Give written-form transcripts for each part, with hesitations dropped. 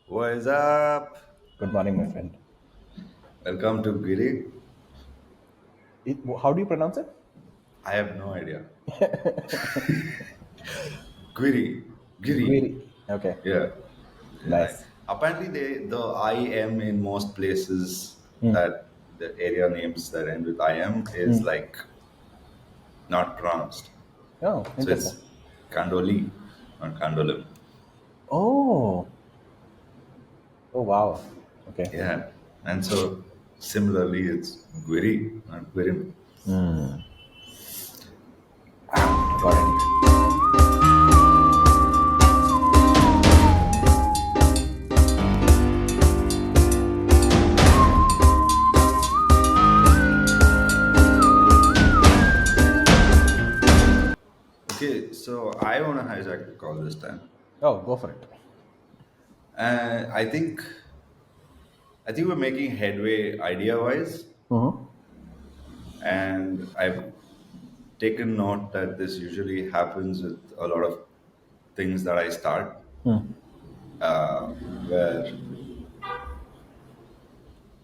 What is up? Good morning, my friend. Welcome to Giri. How do you pronounce it? I have no idea. Giri. Giri. Guiri. Okay, Yeah. nice. Apparently, the I am in most places Hmm. that the area names that end with I am is Hmm. like not pronounced. Oh, So interesting. it's Kandoli, not Kandolim. Oh, oh, wow. Okay. Yeah. And so similarly, it's Giri, not Guirim. Hmm. Got it. Okay, so I want to hijack the call this time. Oh, go for it. I think we're making headway idea-wise, Mm-hmm. and I've taken note that this usually happens with a lot of things that I start, Hmm. where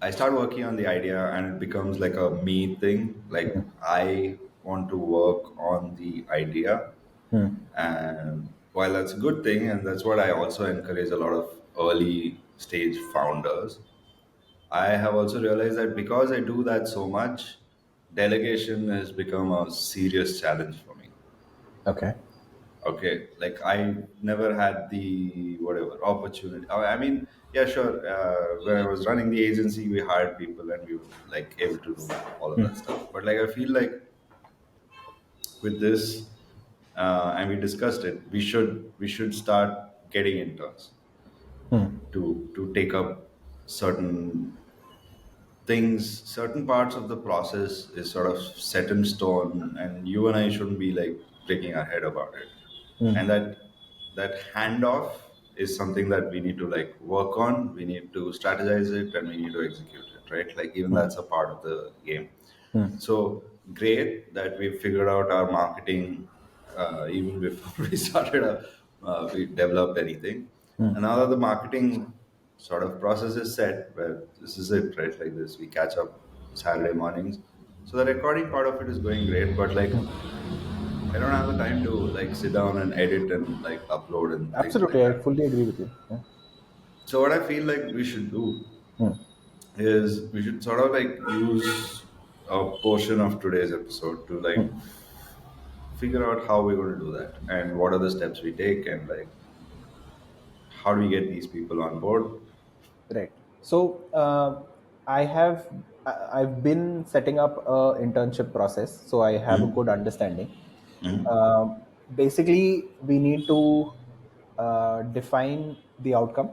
I start working on the idea and it becomes like a me thing. Like I want to work on the idea, Hmm. and while that's a good thing, and that's what I also encourage a lot of early stage founders, I have also realized that because I do that so much, delegation has become a serious challenge for me. Okay. Okay, like I never had the whatever opportunity. I mean, yeah, sure. When I was running the agency, we hired people and we were like able to do all of that stuff. But like, I feel like with this, and we discussed it, we should start getting interns Hmm. to take up certain things, certain parts of the process is sort of set in stone, and you and I shouldn't be like breaking our head about it. Hmm. And that handoff is something that we need to like work on. We need to strategize it, and we need to execute it, right? Like even Hmm. that's a part of the game. Hmm. So great that we figured out our marketing even before we developed anything. Hmm. And now that the marketing sort of process is set, where this is it, right? Like this, we catch up Saturday mornings. So the recording part of it is going great, but like I don't have the time to like sit down and edit and like upload and things like Absolutely, I that. fully agree with you. Yeah. So what I feel like we should do Hmm. is we should sort of like use a portion of today's episode to like Hmm. figure out how we're going to do that and what are the steps we take and like how do we get these people on board. Right. So I've been setting up a internship process, so I have a good understanding. Basically, we need to define the outcome.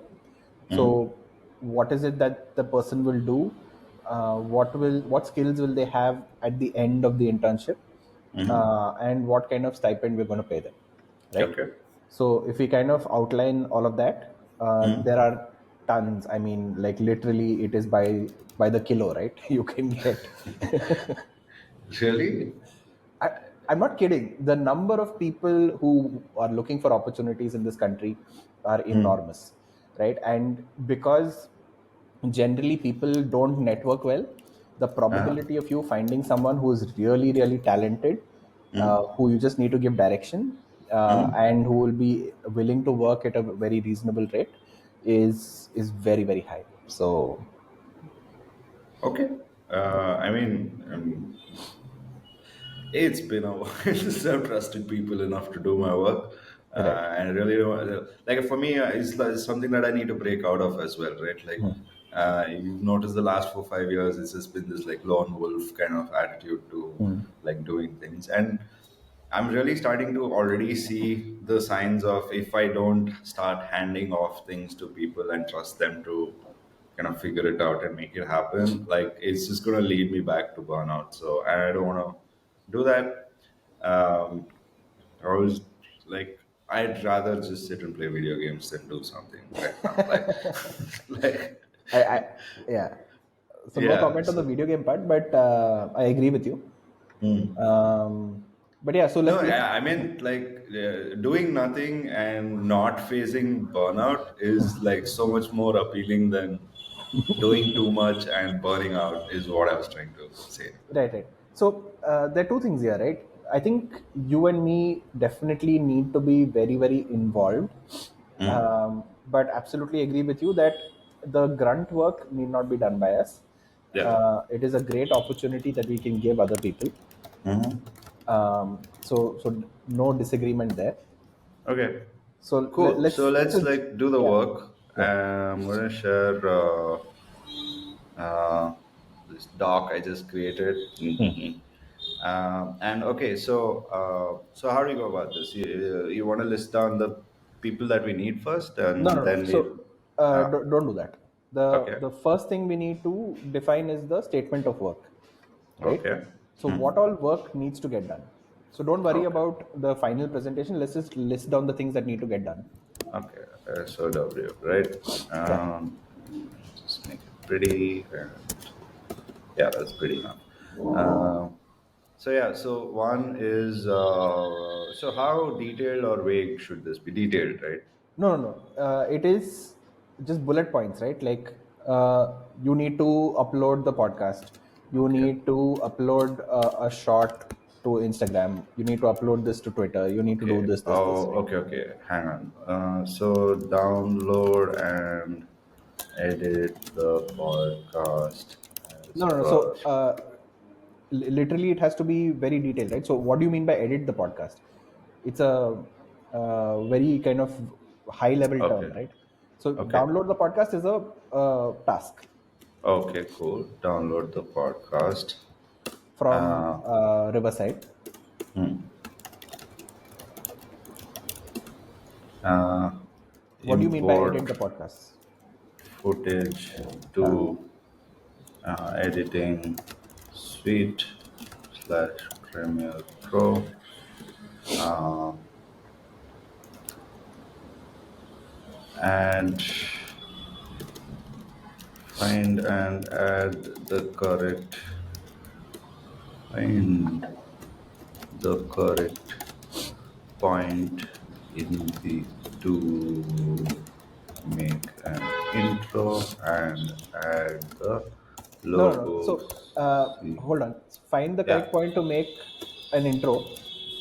So, what is it that the person will do? What skills will they have at the end of the internship, and what kind of stipend we're going to pay them, right? Okay. So if we kind of outline all of that, there are tons. I mean, like literally, it is by the kilo, right? You can get. Really? I, I'm not kidding. The number of people who are looking for opportunities in this country are enormous, right? And because generally people don't network well, the Uh-huh. probability of you finding someone who is really, really talented, who you just need to give direction, and who will be willing to work at a very reasonable rate is very, very high. So, Okay. I mean, it's been a while since I've trusted people enough to do my work. right. And really, like for me, it's like something that I need to break out of as well, right? Like, you've noticed the last 4 5 years, it's just been this like lone wolf kind of attitude to like doing things. And I'm really starting to already see the signs of if I don't start handing off things to people and trust them to kind of figure it out and make it happen, like it's just going to lead me back to burnout. So, and I don't want to do that. I was like, I'd rather just sit and play video games than do something right now. Like, like, I yeah. So no yeah. comment on the So, video game part, but I agree with you. Um, But yeah, so No, let's I mean, like doing nothing and not facing burnout is like so much more appealing than doing too much and burning out, is what I was trying to say. right, right. So there are two things here, right? I think you and me definitely need to be very, very involved. Mm. But absolutely agree with you that the grunt work need not be done by us. Yeah. It is a great opportunity that we can give other people. Hmm. So no disagreement there. Okay. So Cool. So let's let's just, like do the yeah, work. yeah. I'm gonna share uh, this doc I just created. And okay, so how do you go about this? You want to list down the people that we need first, No, no, and no. then we. So Uh, don't do that. okay. The first thing we need to define is the statement of work, right? Okay. So what all work needs to get done. So don't worry Okay. about the final presentation. Let's just list down the things that need to get done. Okay. SOW, right? Yeah. Just make it pretty. Yeah, that's pretty enough. Um, so yeah, so one is so how detailed or vague should this be? Detailed, right? No, no, no. It is just bullet points, right? Like you need to upload the podcast. You Okay. need to upload a shot to Instagram. You need to upload this to Twitter. You need to do Okay. this, Oh, right? okay, okay. Hang on. So download and edit the podcast as No, no, no. per. So literally, it has to be very detailed, right? So what do you mean by edit the podcast? It's a very kind of high level term, Okay. right? So Okay. download the podcast is a task Okay. Cool. Download the podcast. from Uh, Riverside. uh, What do you mean by edit import the podcast? footage Uh, to editing suite slash Premiere Pro. Uh, and find and add the correct find the correct point in the to make an intro and add the no, no, no. logo. So See, hold on. Find the yeah. correct point to make an intro.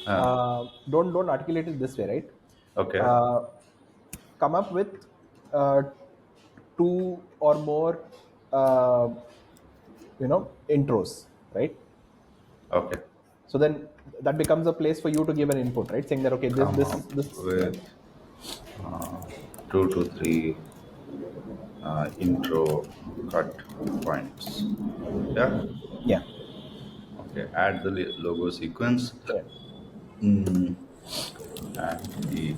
Uh, Don't articulate it this way, right? okay. Uh, come up with uh, two or more uh, intros, right? Okay. So then that becomes a place for you to give an input, right? Saying that okay, this Come this up is this, yeah, with 2 to 3 intro cut points. Yeah. yeah, Okay. Add the logo sequence yeah. and the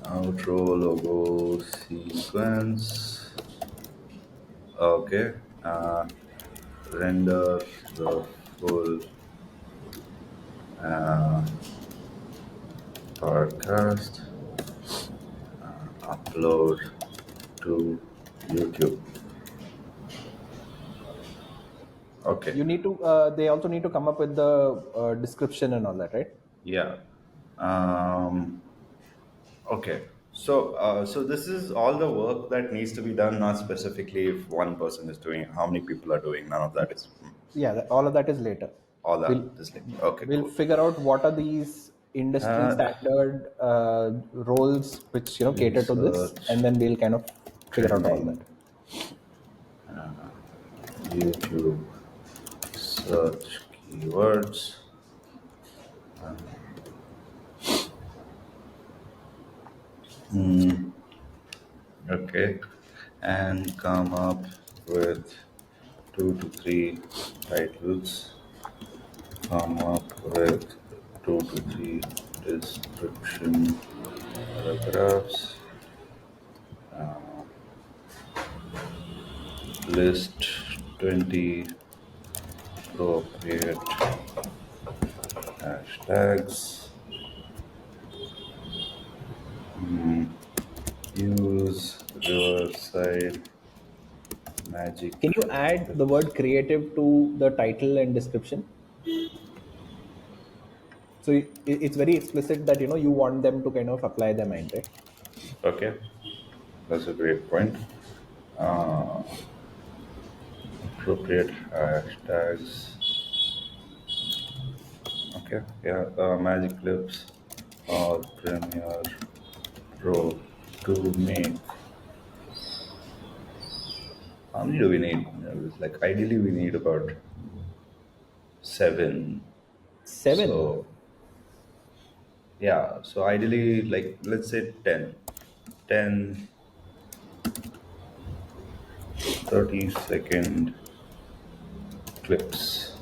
outro logo sequence. Okay. Render the full uh, podcast. Upload to YouTube. Okay. You need to. They also need to come up with the description and all that, right? Yeah. Um, okay. So this is all the work that needs to be done, not specifically if one person is doing it, how many people are doing. None of that is Yeah, all of that is later. all We'll that is like okay, we'll cool. figure out what are these industry Uh, standard roles which cater to this, research and then we'll kind of figure out all that. trending YouTube search keywords. Okay, and come up with 2 to 3 titles. Come up with 2 to 3 description paragraphs. List 20 appropriate hashtags. Use Riverside Magic. Can you add the word creative to the title and description? So it's very explicit that you want them to kind of apply their mind, right? Okay, that's a great point. Uh, Appropriate hashtags. Okay, yeah, Magic Clips or Premiere Pro to make. How many do we need? Like ideally, we need about 7. 7. So yeah, so ideally, like let's say 10, 10, 30-second clips.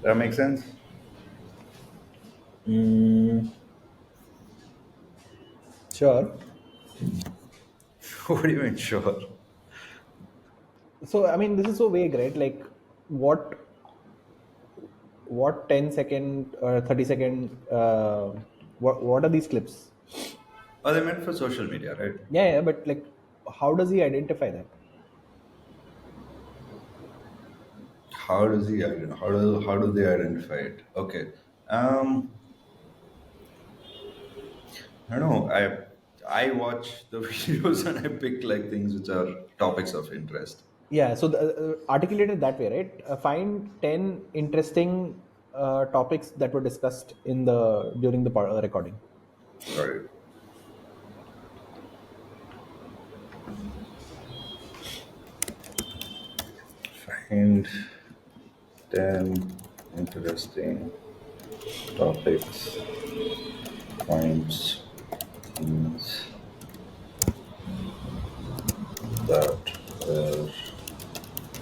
That makes sense. Mm, sure. What do you mean, sure? So I mean, this is so vague, right? Like, what 10-second or 30-second? What are these clips? Oh, they meant for social media, right? Yeah, but like, how does he identify that? How does he how do they identify it? Okay. Um, I don't know. I watch the videos and I pick like things which are topics of interest. Yeah, so articulated that way, right? Find 10 interesting topics that were discussed in the during the recording. Got it. Find 10 interesting topics, points, things that were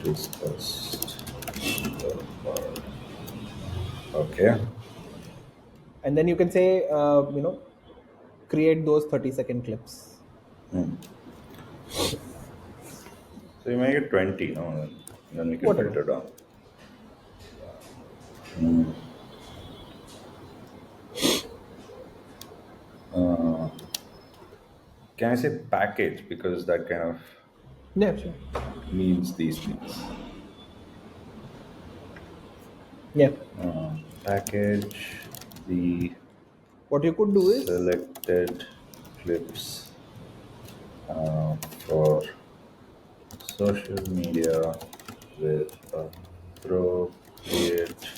discussed in the pod. Okay. And then you can say, create those 30-second clips. Hmm. So you make it 20, no? Then we can Whatever. filter down. Hmm. Uh, can I say package because that kind of Yeah, sure. means these things. Yeah. Package the What you could do is, selected clips for social media with appropriate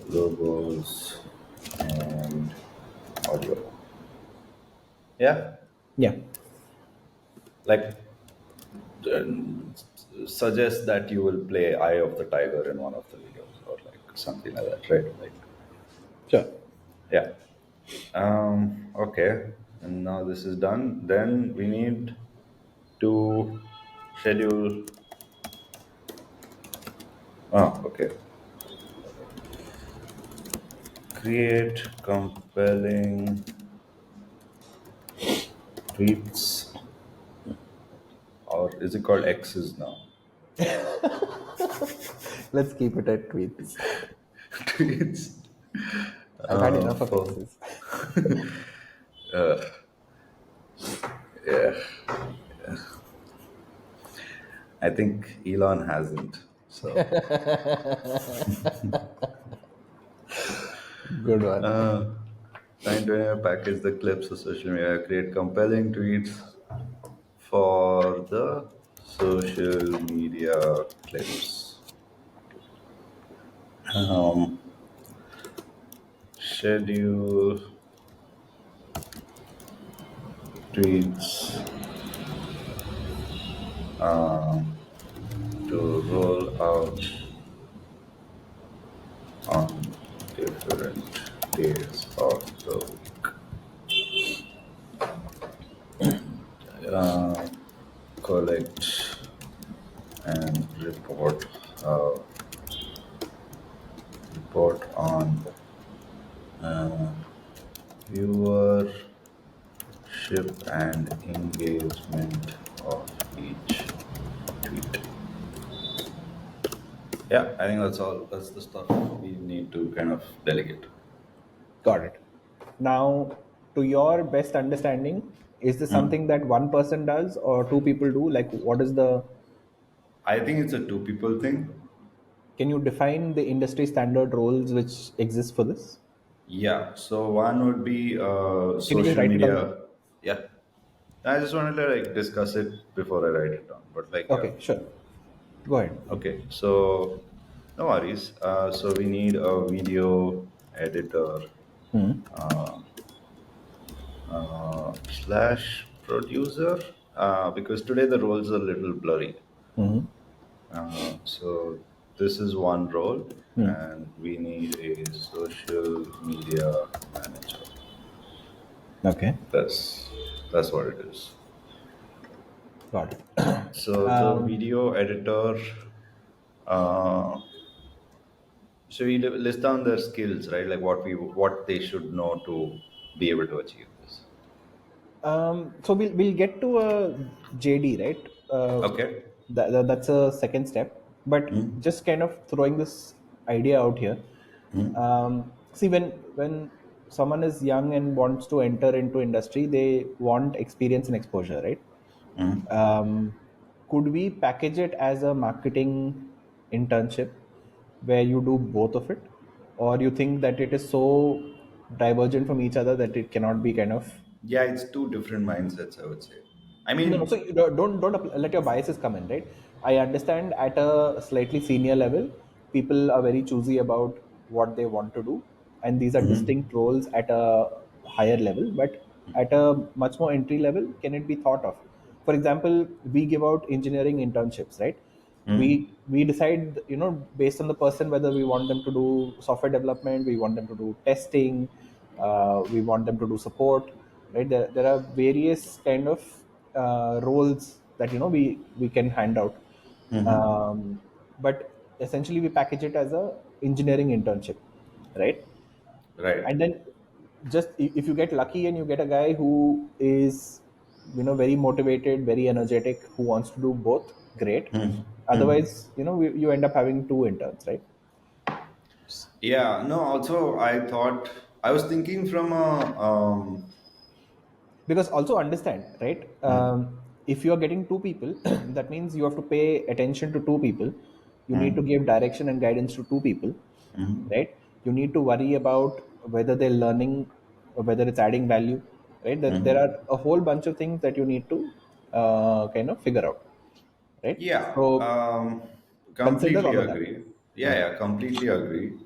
logos and audio. Yeah, yeah. like uh, suggest that you will play Eye of the Tiger in one of the videos or like something like that, right? Like, Sure. yeah. Okay. And now this is done. Then we need to schedule. Oh, okay. Create compelling tweets, or is it called X's now? Let's keep it at tweets. Tweets. I've had enough of For X's. yeah, I think Elon hasn't. So Good one. trying to package the clips of social media, create compelling tweets for the social media clips. Um, Schedule tweets to roll out on different days of the week. Collect and report on viewership and engagement of each tweet. Yeah, I think that's all. That's the stuff we need to kind of delegate. Got it. Now, to your best understanding, is this Hmm. something that one person does or two people do? Like, what is the. I think it's a two people thing. Can you define the industry standard roles which exist for this? Yeah. So one would be Can you just social write it down? media. Yeah. I just wanted to like discuss it before I write it down. But like, yeah. Okay, sure. Go ahead. Okay. So no worries. So we need a video editor slash producer because today the roles are a little blurry. So this is one role, and we need a social media manager. Okay, That's what it is. got it. So the video editor. Uh, so we list down their skills, right? Like what they should know to be able to achieve this. So we'll get to a JD, right? Okay. That's a second step. But just kind of throwing this idea out here. See, when someone is young and wants to enter into industry, they want experience and exposure, right? um, could we package it as a marketing internship where you do both of it, or you think that it is so divergent from each other that it cannot be kind of Yeah, it's two different mindsets, I would say. I no, so mean, you don't let your biases come in, right? I understand at a slightly senior level, people are very choosy about what they want to do, and these are distinct roles at a higher level. But at a much more entry level, can it be thought of? For example, we give out engineering internships, right? We decide, based on the person whether we want them to do software development, we want them to do testing, we want them to do support, right? There are various kind of roles that we can hand out, but essentially we package it as a engineering internship, right? right. And then just if you get lucky and you get a guy who is very motivated, very energetic, who wants to do both, great. Otherwise, you end up having two interns, right? Yeah, no, also I thought, I was thinking from a, Because also understand, right? If you are getting two people, that means you have to pay attention to two people. You need to give direction and guidance to two people, right? You need to worry about whether they're learning or whether it's adding value, right? There are a whole bunch of things that you need to kind of figure out, right? yeah, So consider completely all of that. agree. Yeah, yeah, completely agree.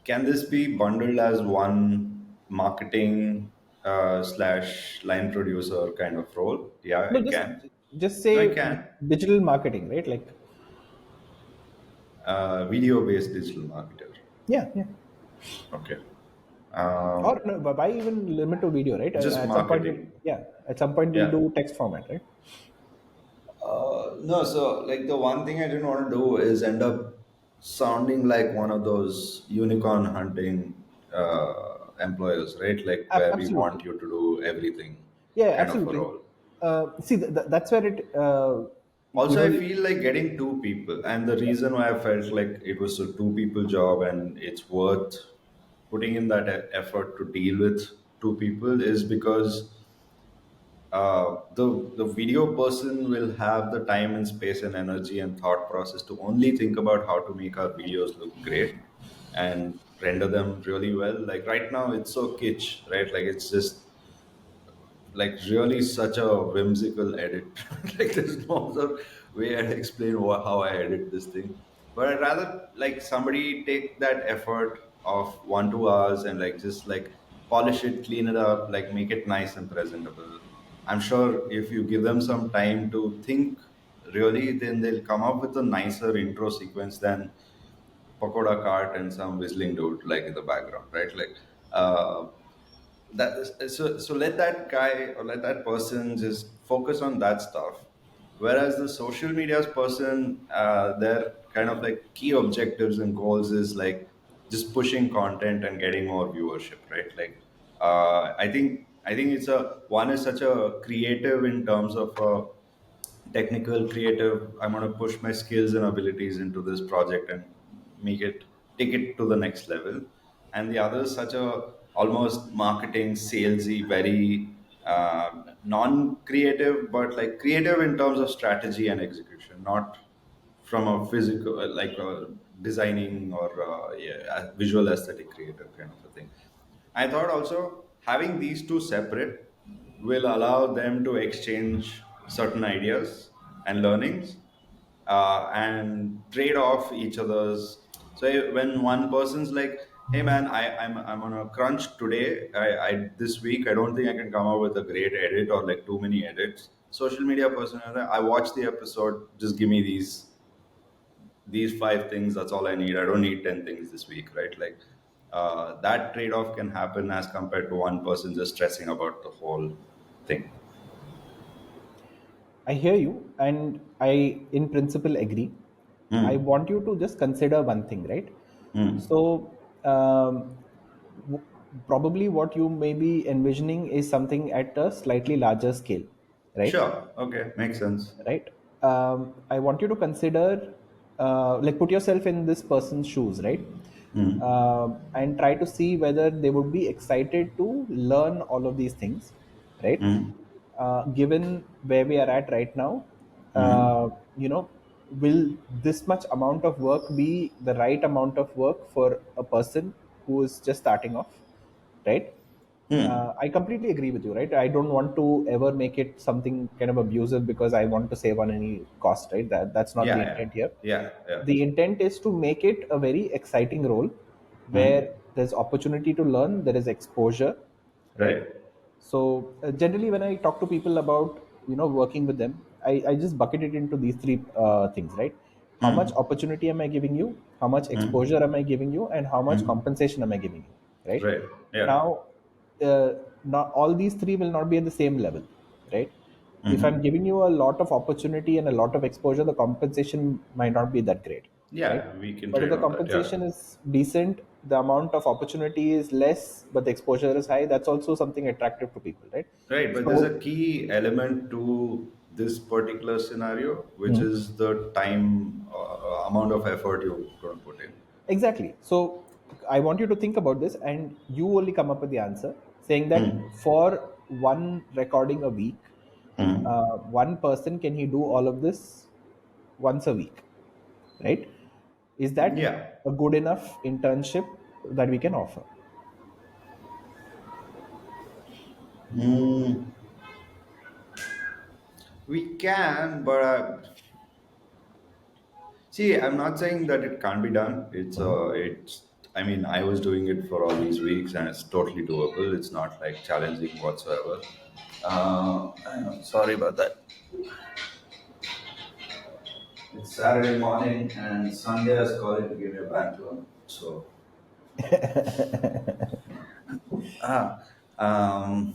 Can this be bundled as one marketing slash line producer kind of role? Yeah, No, it just can. just No, it say can. digital marketing, right? Like, Video based digital marketer. yeah, yeah. Okay. Or Um, no, but why even limit to video, right? just At some point, marketing. yeah, at some point we'll Yeah. do text format, right? No, so like the one thing I didn't want to do is end up sounding like one of those unicorn hunting employers, right? Like where we Absolutely. want you to do everything Yeah, kind of a absolutely. role. See, that's where it, Also, I feel like getting two people, and the yeah, reason why I felt like it was a two people job and it's worth putting in that effort to deal with two people is because the video person will have the time and space and energy and thought process to only think about how to make our videos look great and render them really well. Like right now, it's so kitsch, right? Like it's just like really such a whimsical edit. Like there's no other way I'd explain how I edit this thing. But I'd rather like somebody take that effort of 1 2 hours and like just like polish it, clean it up, like make it nice and presentable. I'm sure if you give them some time to think really, then they'll come up with a nicer intro sequence than Pakoda cart and some whistling dude like in the background, right? Like uh, so let that guy or let that person just focus on that stuff. Whereas the social media's person, their kind of like key objectives and goals is like just pushing content and getting more viewership, right? Like I think it's a one is such a creative in terms of technical creative. I'm going to push my skills and abilities into this project and make it take it to the next level. And the other is such a almost marketing salesy, very non-creative but like creative in terms of strategy and execution, not from a physical, designing or yeah, a visual aesthetic creator kind of a thing. I thought also having these two separate will allow them to exchange certain ideas and learnings and trade off each other's. So when one person's like, "Hey man, I'm on a crunch today. I this week I don't think I can come up with a great edit or like too many edits." Social media person, I watched the episode. Just give me these five things. That's all I need. I don't need 10 things this week, right? Like that trade off can happen as compared to one person just stressing about the whole thing. I hear you, and I, in principle, agree. I Hmm. want you to just consider one thing, right? Hmm. So, w- probably what you may be envisioning is something at a slightly larger scale, right? Sure. Okay. Makes sense. Right. I want you to consider, like, put yourself in this person's shoes, right? Hmm. And try to see whether they would be excited to learn all of these things, right? Hmm. Given where we are at right now, Hmm. you know, will this much amount of work be the right amount of work for a person who is just starting off, right? Hmm. I completely agree with you, right? I don't want to ever make it something kind of abusive because I want to save on any cost, right? That's not the Yeah. Yeah. intent here. Yeah. Yeah. The intent is to make it a very exciting role Hmm. where there's opportunity to learn, there is exposure, right? Right. So generally, when I talk to people about working with them, I just bucket it into these three things, right? How much Hmm. opportunity am I giving you? How much Hmm. exposure am I giving you? And how much Hmm. compensation am I giving you? Right Right. Yeah. now, not all these three will not be at the same level, right? If I'm Hmm. giving you a lot of opportunity and a lot of exposure, the compensation might not be that great, right? Yeah. We can But if trade the on that. Yeah. compensation is decent, the amount of opportunity is less, but the exposure is high, that's also something attractive to people, right? Right. But there's a So, key element to this particular scenario, which hmm. is the time amount of effort you're going to put in. Exactly. So I want you to think about this, and you only come up with the answer, saying that Hmm. for one recording a week, Hmm. one person, can he do all of this once a week, right? Is that Yeah. a good enough internship that we can offer? Hmm. We can, but see, I'm not saying that it can't be done. It's. I mean, I was doing it for all these weeks, and it's totally doable. It's not like challenging whatsoever. I know, sorry about that. It's Saturday morning, and Sunday is calling to give me a bank loan. So, ah, um,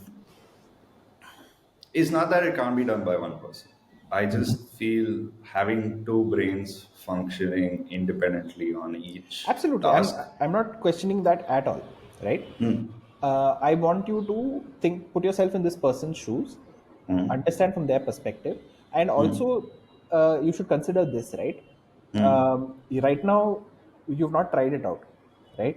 it's not that it can't be done by one person. I just feel having two brains functioning independently on each Absolutely. I'm task. I'm not questioning that at all, right? I want you to put yourself in this person's shoes, understand from their perspective, and also you should consider this, right? Right now, you've not tried it out, right?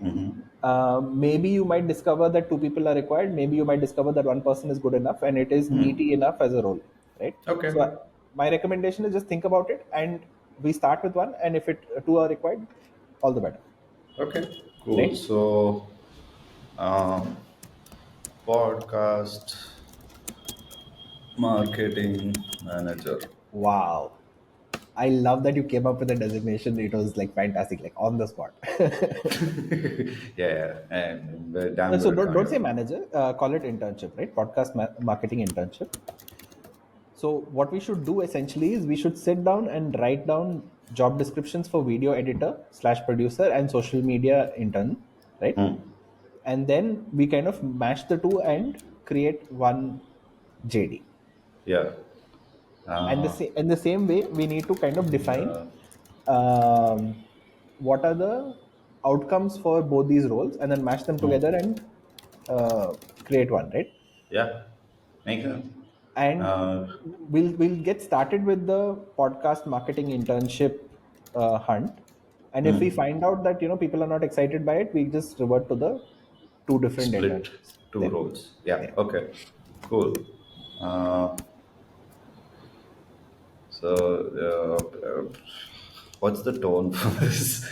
Maybe you might discover that two people are required. Maybe you might discover that one person is good enough and it is meaty enough as a role, right? So Okay. my recommendation is just think about it, and we start with one, and if it two are required, all the better, Okay. Cool. right? So, um, podcast marketing manager. Wow. I love that you came up with a designation. It was like fantastic, like on the spot. Yeah, and damn So good at don't coming say up. manager, call it internship, right? Podcast marketing internship. So what we should do essentially is we should sit down and write down job descriptions for video editor slash producer and social media intern, right? And then we kind of mash the two and create one JD. Yeah. And Uh, in the same way, we need to kind of define yeah. what are the outcomes for both these roles, and then mash them together and uh, create one, right? Yeah. Makes sense. And Uh, we'll get started with the podcast marketing internship hunt. And if we hmm. find out that people are not excited by it, we just revert to the two different Split internships two there. roles. Yeah. Yeah. Okay. Cool. Uh, so what's the tone for this?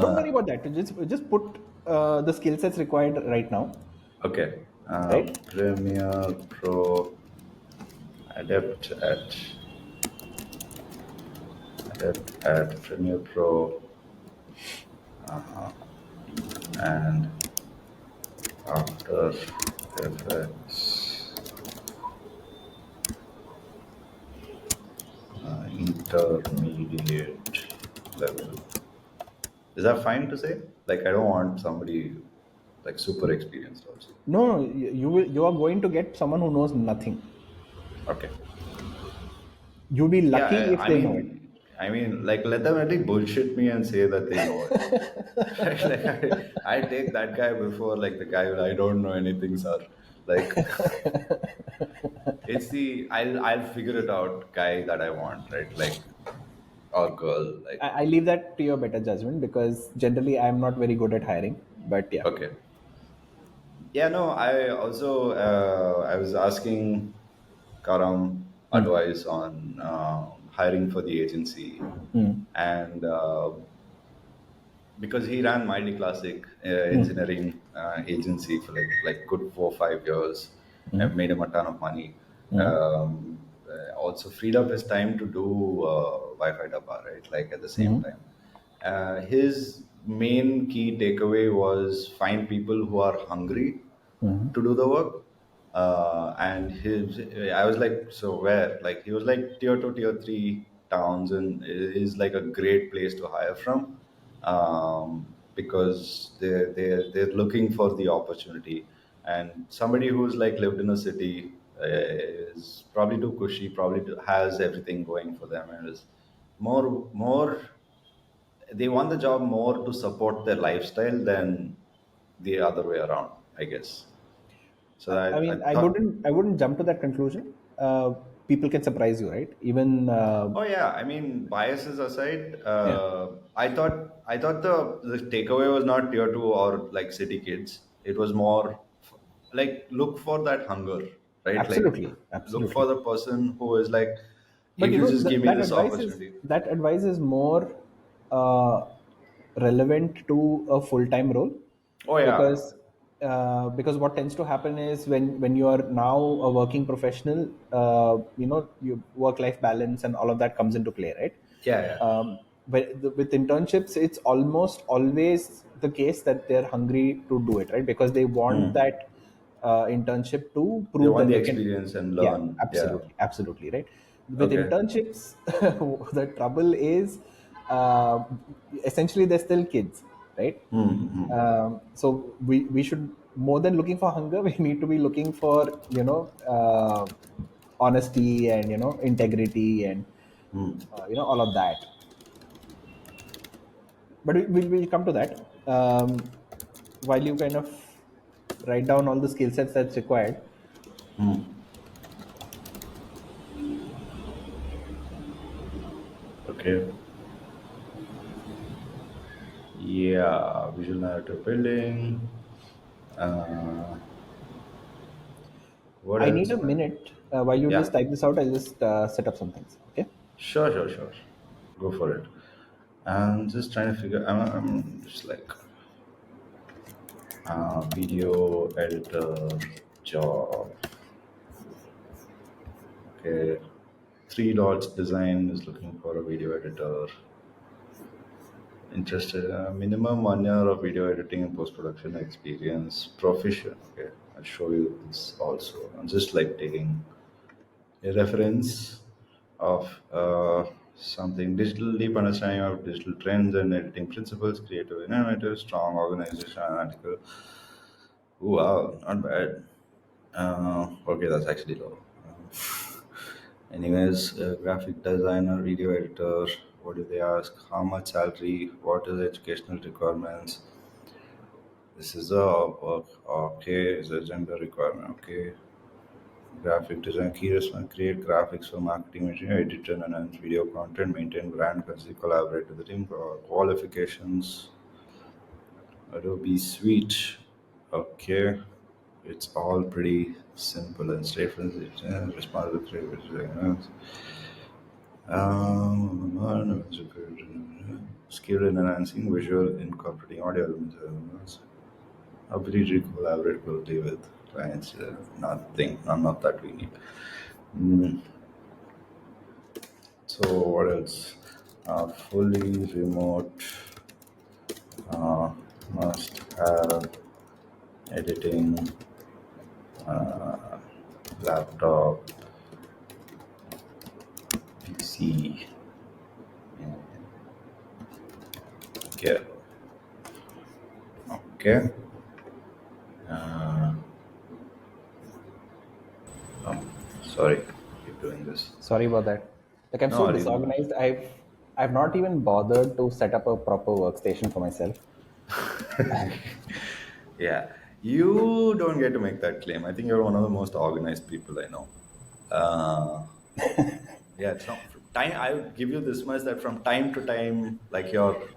Don't Uh, worry about that. Just put the skill sets required right now, okay. right? Premiere Pro, adept at Premiere Pro, and After Effects, intermediate level. Is that fine to say? Like, I don't want somebody like super experienced also. No, no, you are going to get someone who knows nothing. Okay. You'll be Yeah, lucky if I they know it. mean, like let them at least bullshit me and say that they know it. Like I take that guy before like the guy who I don't know anything, sir. Like it's the I'll figure it out guy that I want, right? Like or girl, like I leave that to your better judgment because generally I'm not very good at hiring. But yeah. okay. Yeah, no, I also I was asking Karam Hmm. advice on hiring for the agency, Hmm. and because he ran Mighty Classic Hmm. engineering agency for like good 4 5 years, Hmm. and made him a ton of money. Hmm. Also freed up his time to do Wi-Fi dabba, right? Like at the same Hmm. time, his main key takeaway was find people who are hungry Hmm. to do the work. And his, I was like, so where? Like he was like tier two, tier three towns, and is like a great place to hire from, because they're looking for the opportunity, and somebody who's like lived in a city is probably too cushy, probably has everything going for them, and is more they want the job more to support their lifestyle than the other way around, I guess. So I I mean, I thought, wouldn't I wouldn't jump to that conclusion. People can surprise you, right? Even oh yeah, I mean, biases aside, yeah, I thought the takeaway was not tier two or like city kids. It was more like look for that hunger, right? Like absolutely, look for absolutely. the person who is like, But if you you know just give me that this advice is opportunity. more uh, relevant to a full-time role Oh yeah, because what tends to happen is when you are now a working professional, your work-life balance and all of that comes into play, right? yeah, yeah. With internships, it's almost always the case that they're hungry to do it, right? Because they want that internship to They prove want that the they can. experience and Yeah, learn. Yeah. absolutely, absolutely, right. With Okay. internships, the trouble is uh, essentially they're still kids, right? So we should, more than looking for hunger, we need to be looking for honesty and integrity and all of that. But we'll come to that. While you kind of write down all the skill sets that's required. Okay. Yeah, visual narrative building. Uh, what I need else, a man? minute while you just Yeah, type this out. I'll just set up some things. Okay. sure, sure, sure. Go for it. I'm just trying to figure. I'm just like video editor job. Okay, three dots design is looking for a video editor. Interested. Minimum 1 year of video editing and post production experience. Proficient. Okay, I'll show you this also. I'm just like taking a reference of something digital, deep understanding of digital trends and editing principles, creative, innovative, strong organization, article. Ooh, wow, not bad. Okay, that's actually low. Anyways, graphic designer, video editor. What do they ask? How much salary? What is educational requirements? This is a okay. Is a gender requirement? Okay. Graphic design, key response, create graphics for marketing material, edit and enhance video content, maintain brand currency, collaborate with the team, qualifications, Adobe Suite. Okay, it's all pretty simple and straightforward. Responsible creative. Um, skill in enhancing visual, incorporating audio elements, ability to collaborate closely with clients. Nothing, none of that we need. Mm, so what else? Fully remote, uh, must have editing, laptop, PC. Okay. Okay. Uh, oh, sorry, keep doing this. Sorry about that. Like I'm No so worries. disorganized. I've not even bothered to set up a proper workstation for myself. Yeah, you don't get to make that claim. I think you're one of the most organized people I know. Uh, yeah, it's not from time. I would give you this much that from time to time, like your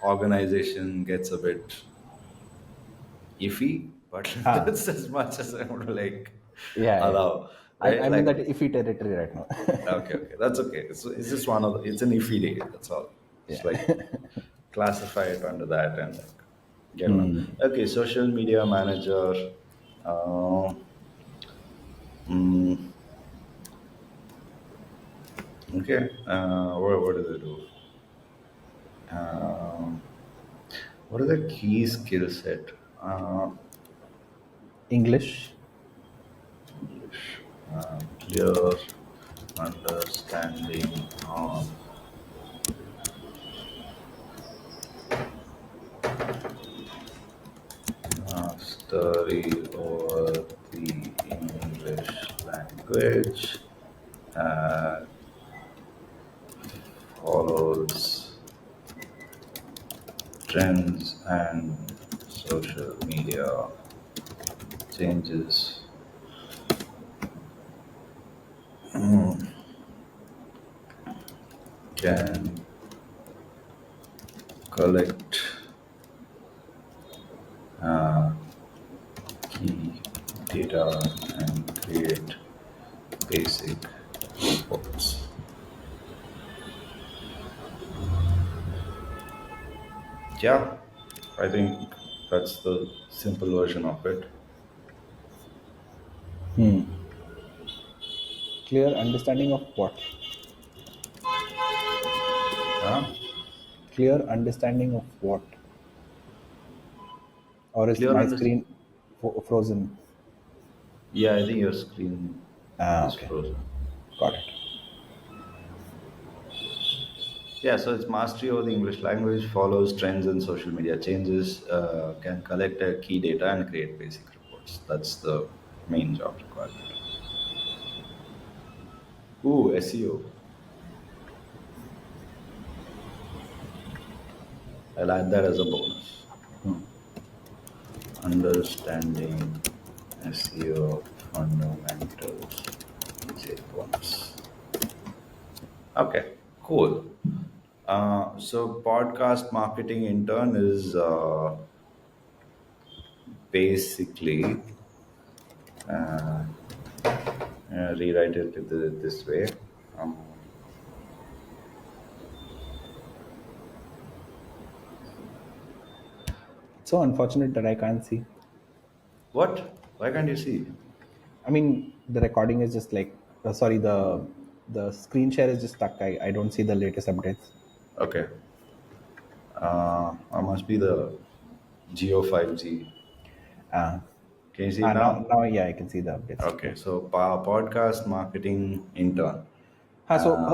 organization gets a bit iffy, but Ah, that's as much as I would like yeah, yeah. allow, right? I'm in that Like, iffy territory right now. okay, that's okay. It's just one of the, it's an iffy day. That's all. Just Yeah. like classify it under that and like get on. Hmm. Okay, social media manager. Uh, mm, okay, what do they do? Um, what is the key skill set? Uh, English. Clear understanding of mastery over the English language, uh, follows trends and social media changes, can collect key data and create basic reports. Yeah, I think that's the simple version of it. Clear understanding of what? Huh? Clear understanding of what? Or is Clear my under. screen frozen? Yeah, I think your screen Ah, is okay. frozen. Got it. Yeah, so it's mastery over the English language, follows trends and social media changes, can collect key data and create basic reports. That's the main job requirement. Ooh, SEO. I'll add that as a bonus. Understanding SEO fundamentals is a bonus. Okay, cool. So podcast marketing intern is basically rewrite it this way. Um, It's so unfortunate that I can't see. what? Why can't you see? I mean, the recording is just like, sorry, the screen share is just stuck. I don't see the latest updates. Okay. I must be the Geo 5G. Uh, Can you see it now? now, yeah, I can see the updates. Yeah. Okay. So podcast marketing intern. Um,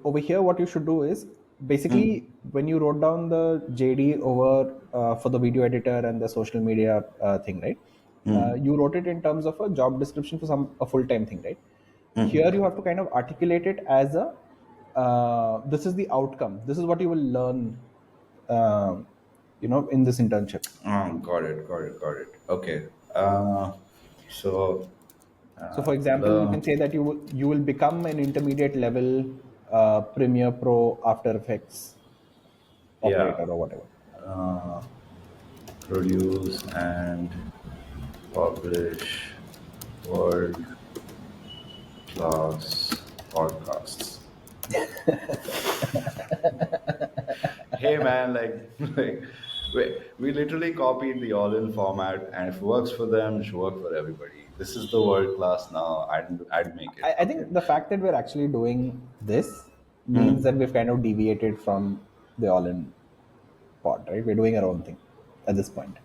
Over here, what you should do is basically when you wrote down the JD over for the video editor and the social media thing, right? You wrote it in terms of a job description for some a full time thing, right? Here you have to kind of articulate it as a this is the outcome. This is what you will learn, um, in this internship. got it. Got it. Got it. Okay. So So, for example, you the can say that you will become an intermediate level Premiere Pro After Effects yeah, operator or whatever. uh, produce and publish world class podcasts. Hey man, like, like we literally copied the all-in format, and if it works for them, it should work for everybody. This is the world class now. I'd make it. I Okay. think the fact that we're actually doing this means Hmm. that we've kind of deviated from the all-in pod, right? We're doing our own thing at this point.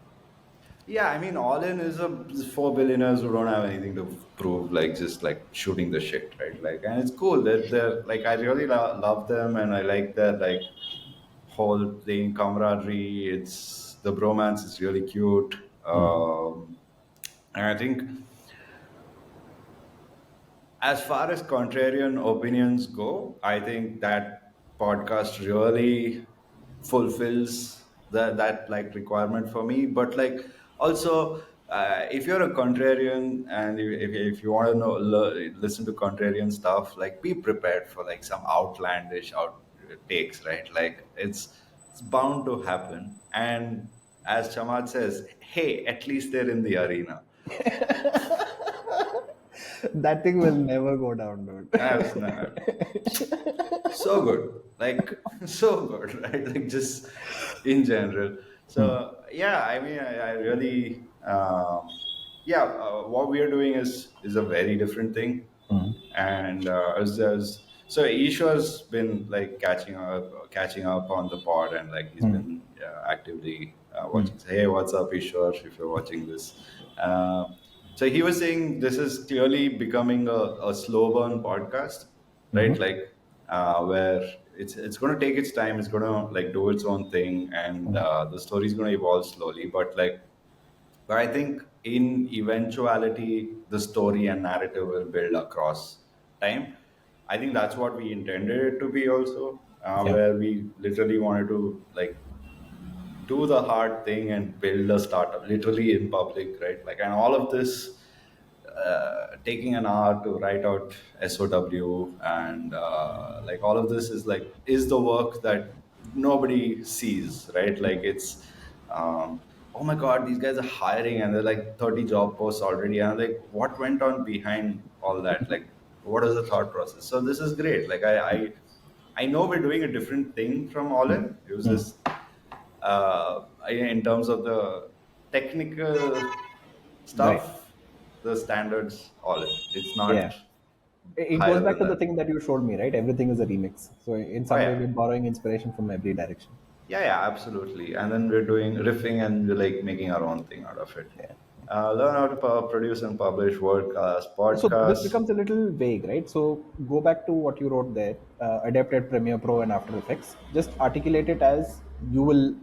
Yeah, I mean, all in is for billionaires who don't have anything to prove, like just like shooting the shit, right? Like, and it's cool that they're like, I really love them, and I like that like whole thing, camaraderie. It's the bromance is really cute, and I think as far as contrarian opinions go, I think that podcast really fulfills that like requirement for me. But like also, if you're a contrarian and if you want to know listen to contrarian stuff, like be prepared for like some outlandish out takes, right? Like it's bound to happen. And as Chamad says, hey, at least they're in the arena. That thing will never go down, That's dude. not so good, like so good, right? Like just in general. So yeah, I mean, I really, yeah, what we are doing is a very different thing, and as so Ishwar's been like catching up on the pod, and like he's been actively watching. So, hey, what's up, Ishwar? If you're watching this, uh, so he was saying this is clearly becoming a slow burn podcast, right? Mhm. Like where it's going to take its time, it's going to like do its own thing, and the story is going to evolve slowly, but I think in eventuality, the story and narrative will build across time. I think that's what we intended it to be also, Yeah. where we literally wanted to like do the hard thing and build a startup literally in public, right? Like, and all of this taking an hour to write out SOW, and like all of this is like is the work that nobody sees, right? Like it's oh my god, these guys are hiring and they're like 30 job posts already, and I'm like, what went on behind all that? Like, what is the thought process? So this is great. Like I know we're doing a different thing from All In. It was just in terms of the technical Right. stuff, the standards all in. It's Yeah. not It higher goes back than to the that. thing that you showed me, right? Everything is a remix. So in Oh some way, yeah, we're borrowing inspiration from every direction. yeah, absolutely. And then we're doing riffing and we're like making our own thing out of it. Yeah. Learn how to produce and publish WordCast, So this podcasts. becomes a little vague, right? So go back to what you wrote there, adapted Premiere Pro and After Effects. Just articulate it as you will,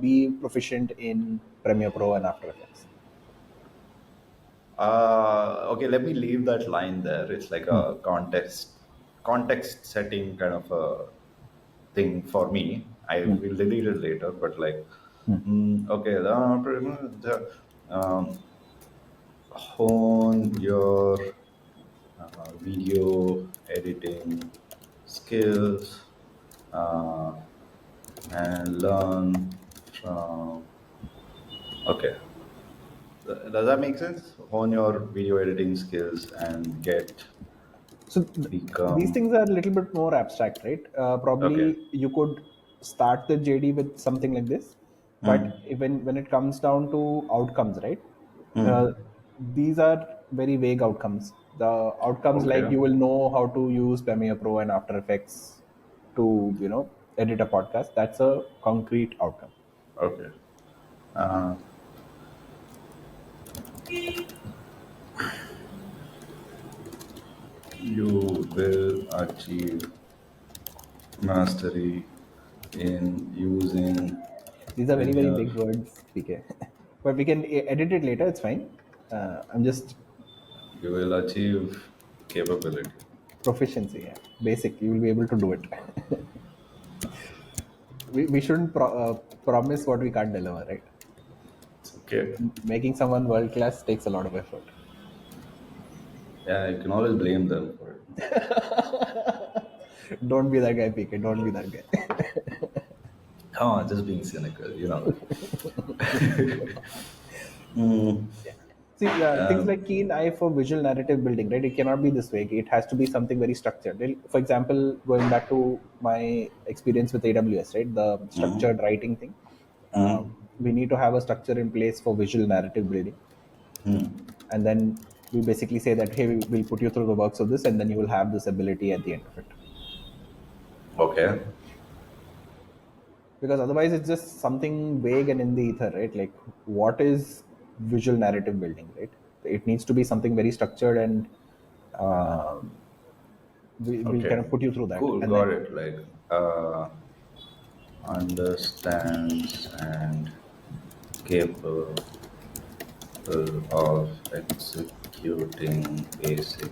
be proficient in Premiere Pro and After Effects. Okay, let me leave that line there. It's like a context setting kind of a thing for me. I will delete it later, but like, okay, hone your video editing skills uh, and learn from. Okay, does that make sense? Hone your video editing skills and So these become. things are a little bit more abstract, right? Okay. Probably you could start the JD with something like this, but Hmm. when it comes down to outcomes, right? Uh, Hmm. these are very vague outcomes. The outcomes like Okay. you will know how to use Premiere Pro and After Effects to edit a podcast. That's a concrete outcome. Okay. Uh, you will achieve mastery in using These are very Premiere. big words, PK. But we can edit it later. It's fine. I'm just You will achieve capability. proficiency. Yeah, basic. You will be able to do it. We shouldn't promise what we can't deliver, right? It's okay. Making someone world class takes a lot of effort. Yeah, you can always blame them for it. Don't be that guy, PK. Don't be that guy. Come on, just being cynical, you know. Mm, See, things like keen eye for visual narrative building, right? It cannot be this way. It has to be something very structured. For example, going back to my experience with AWS, right? The structured writing thing. We need to have a structure in place for visual narrative building, and then we basically say that, hey, we'll put you through the works of this, and then you will have this ability at the end of it. Okay. Because otherwise, it's just something vague and in the ether, right? Like, what is visual narrative building, right? It needs to be something very structured, and we'll kind Okay. of put you through that, Cool. and Got then it. Like, understands and capable of executing basic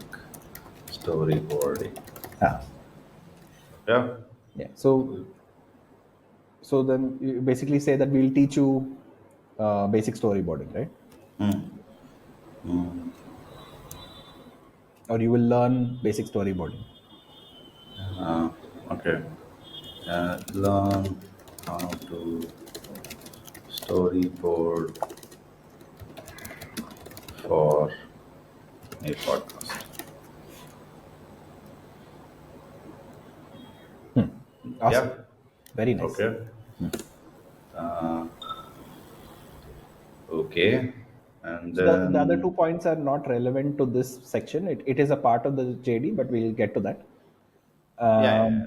storyboarding. ah, Yeah. yeah. So then you basically say that we'll teach you basic storyboarding, right? Or you will learn basic storyboarding. Okay. Learn how to storyboard for a podcast. Awesome. Yeah. Very nice. Okay. Okay. And So the other 2 then, points are not relevant to this section. It is a part of the JD, but we'll get to that. yeah, Um, yeah,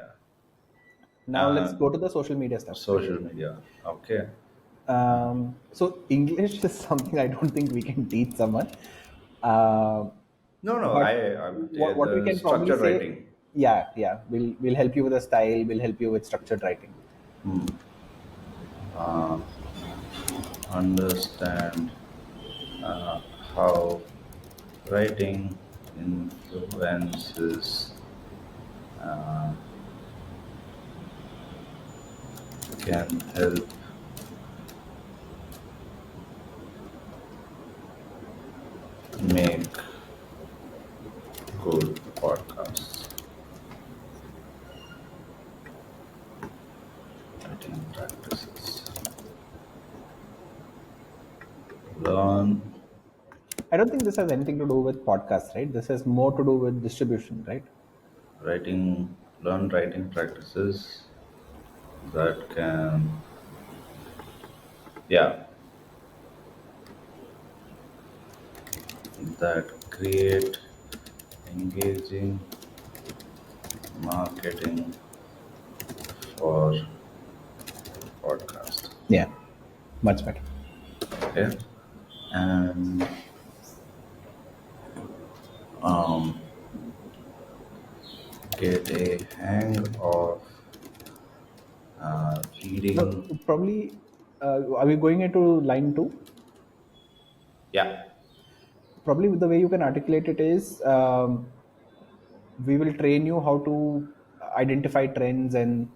now yeah. let's go to the social media stuff, right? Social media. Okay. So English is something I don't think we can teach someone. Uh, No, no. but what we The can probably structured say, writing. yeah, we'll help you with a style. We'll help you with structured writing. Understand how writing influences can help make good podcasts. Writing practices. Learn I don't think this has anything to do with podcasts, right? This has more to do with distribution, right? learn writing practices that can, yeah, that create engaging marketing for podcast. Yeah, much better. Okay. And um, get a hang of No, reading. probably. Are we going into line two? Yeah. Probably the way you can articulate it is, we will train you how to identify trends and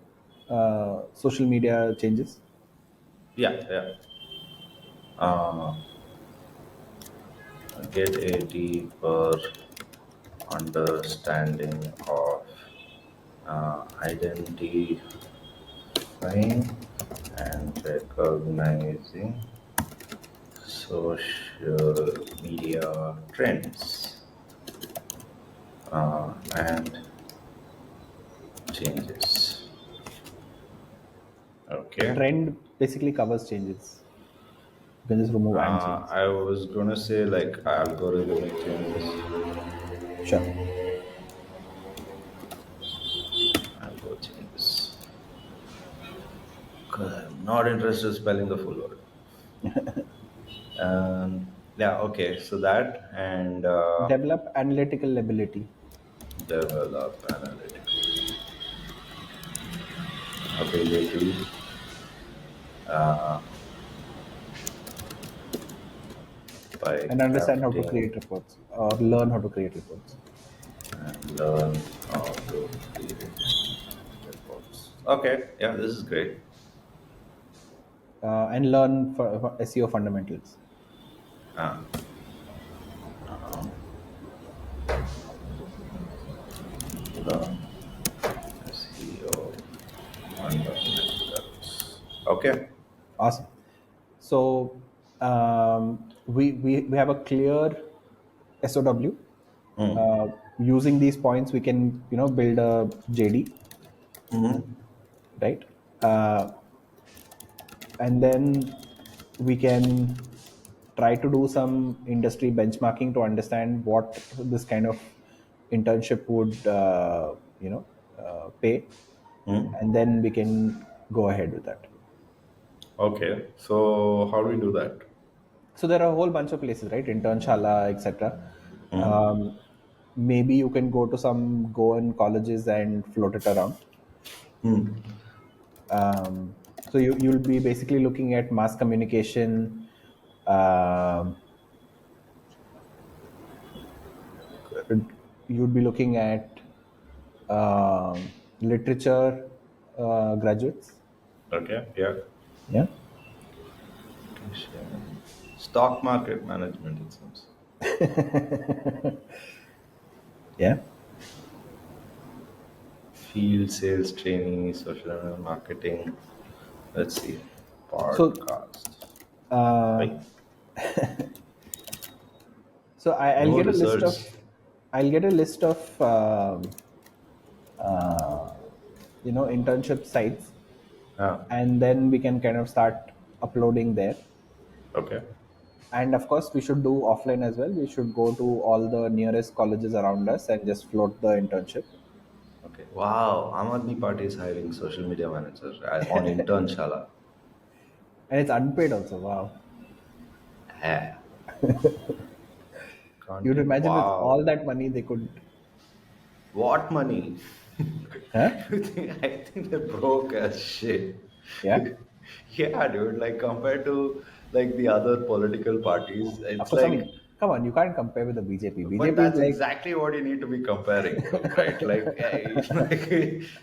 social media changes. Yeah. Yeah. uh, get a deeper understanding of identifying and recognizing social media trends and changes. Okay. Trend basically covers changes. You can just remove and changes. I was gonna say like algorithmic changes. Sure. Algo changes. 'Cause I'm not interested in spelling the full word. Yeah. Okay. So that and Develop analytical ability. develop analytical ability by And understand how to crafting create reports or learn how to create reports. and learn how to create reports. Okay, yeah, this is great. And learn for SEO fundamentals. Uh, Learn SEO fundamentals. Okay. Awesome. So, we have a clear SOW. Using these points, we can build a JD, right? Uh, and then we can try to do some industry benchmarking to understand what this kind of internship would pay, and then we can go ahead with that. Okay. So how do we do that? So there are a whole bunch of places, right? Internshala, etc. Um, Maybe you can go to some Goan colleges and float it around. So you'll be basically looking at mass communication. Um, you'd be looking at literature graduates. Okay. Yeah. Yeah. Stock market management, it seems. Yeah. Field sales trainee, social marketing. Let's see. So Podcast. uh, Right? so I'll No get a list of results. I'll get a list of internship sites, Ah, and then we can kind of start uploading there. okay. And of course, we should do offline as well. We should go to all the nearest colleges around us and just float the internship. Okay. Wow. Aam Aadmi Party is hiring social media manager on internshala. And it's unpaid also. Wow. Yeah. You'd Content. imagine with all Wow. that money they could. What money? Huh? I think they're broke as shit. Yeah. Yeah, dude. Like compared to like the other political parties, Of it's course, I like, mean, come on, you can't compare with the BJP. but BJP is that's like, exactly what you need to be comparing to, right? Like, like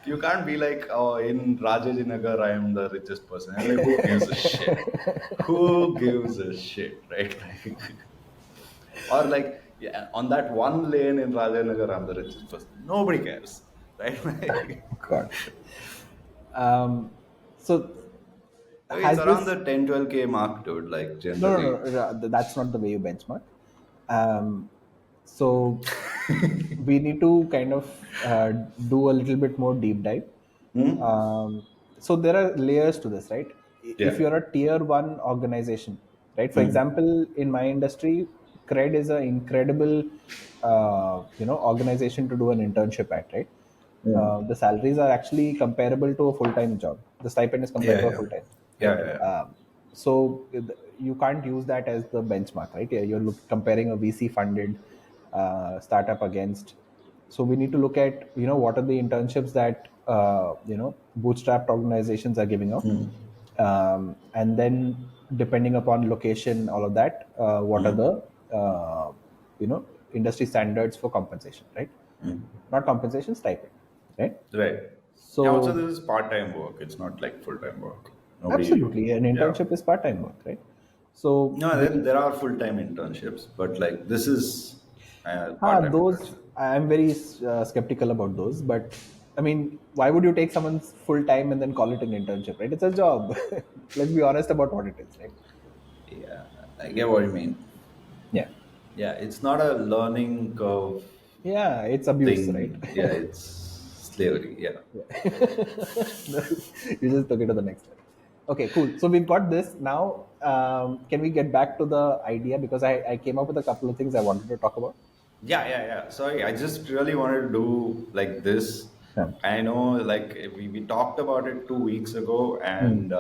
you can't be like, oh, in Rajajinagar, I am the richest person. And like, who gives a shit? Who gives a shit, right? Like, or like, yeah, on that one lane in Rajanagar, I'm the richest person. Nobody cares, right? Like, God. So I mean, it's has around this? the 10-12K mark, dude, like No, generally. no, no, no. That's not the way you benchmark. Um, so we need to kind of do a little bit more deep dive. So there are layers to this, right? If Yeah. you're a tier one organization, right? For example, in my industry, Cred is an incredible, organization to do an internship at, right? The salaries are actually comparable to a full-time job. The stipend is compared Yeah, to a yeah. full-time, Yeah, right? yeah, yeah. So you can't use that as the benchmark, right? Yeah, you're comparing a VC-funded startup against. So we need to look at what are the internships that bootstrapped organizations are giving out, and then depending upon location, all of that, what are the industry standards for compensation, right? Not compensation, stipend, right? Right. Yeah, also So this is part-time work. It's not like full-time work. Nobody, absolutely, an yeah. internship is part-time work, right? So No, we, there are full-time internships, but like this is part-time those internship. I'm very skeptical about those, but I mean, why would you take someone's full time and then call it an internship, right? It's a job. Let's be honest about what it is, right? Yeah, I get what you mean. Yeah. Yeah, it's not a learning curve Yeah, it's abuse, right? thing. Yeah, it's slavery. Yeah. You just took it to the next level. Okay, cool. So we've got this. Now, can we get back to the idea? Because I came up with a couple of things I wanted to talk about. Yeah, yeah, yeah. Sorry, I just really wanted to do like this. Yeah. I know, like we talked about it 2 weeks ago, Hmm. and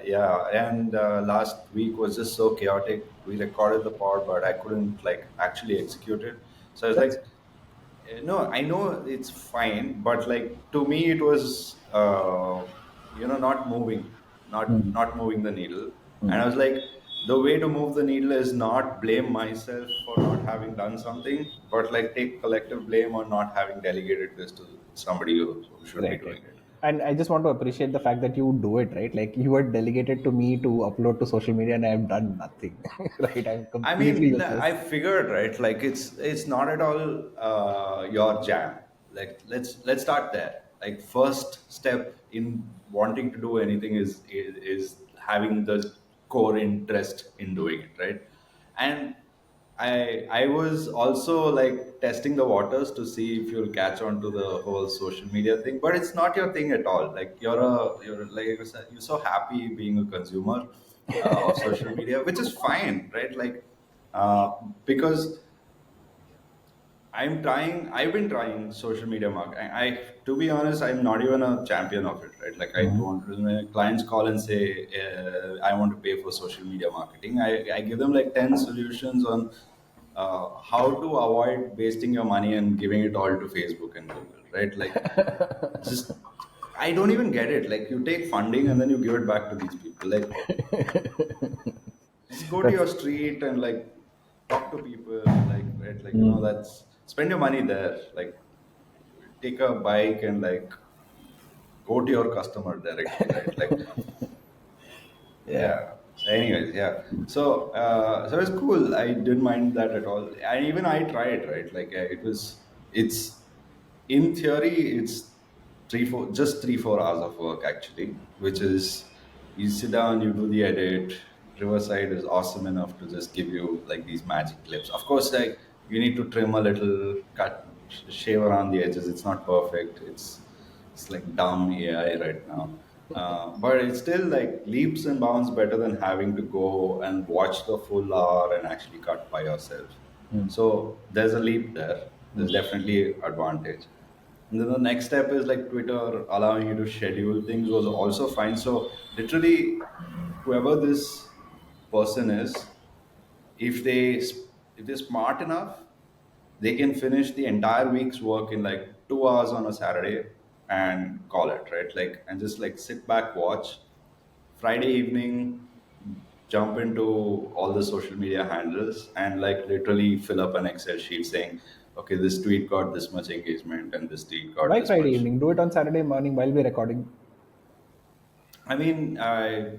yeah, and last week was just so chaotic. We recorded the pod, but I couldn't like actually execute it. So I was That's like, no, I know it's fine, but like to me, it was not moving, not moving the needle, and I was like, the way to move the needle is not blame myself for not having done something, but like take collective blame on not having delegated this to somebody who should be right, right. doing it. And I just want to appreciate the fact that you do it, right? Like you were delegated to me to upload to social media, and I have done nothing, right? I'm I completely mean, I useless. figured, right? Like it's not at all your jam. Like let's start there. Like first step in wanting to do anything is having the core interest in doing it, right? And I was also like testing the waters to see if you'll catch on to the whole social media thing, but it's not your thing at all. Like you're like you said, you're so happy being a consumer of social media, which is fine, right? Like uh, because I've been trying social media marketing. To be honest, I'm not even a champion of it, right? Like I Mhm. don't, when clients call and say, I want to pay for social media marketing. I give them like 10 solutions on how to avoid wasting your money and giving it all to Facebook and Google, right? Like just, I don't even get it. Like you take funding and then you give it back to these people. Like just go to That's your street and like talk to people, like, right? Like, mm. that's, spend your money there. Like take a bike and like go to your customer directly, right? Like, Yeah. yeah. So anyways, yeah. So it's cool. I didn't mind that at all. And even I tried, right? Like it's in theory, it's 3 4 hours of work actually, which is you sit down, you do the edit. Riverside is awesome enough to just give you like these magic clips. Of course, like you need to trim a little, shave around the edges. It's not perfect. It's like dumb AI right now. But it's still like leaps and bounds better than having to go and watch the full hour and actually cut by yourself. So there's a leap there. There's definitely advantage. And then the next step is like Twitter allowing you to schedule things was also fine. So literally, whoever this person is, if they if they're smart enough, they can finish the entire week's work in like 2 hours on a Saturday and call it, right? Like, and just like sit back, watch. Friday evening, jump into all the social media handles and like literally fill up an Excel sheet saying, okay, this tweet got this much engagement and this tweet got Why this Friday much. evening? Do it on Saturday morning while we're recording. I mean,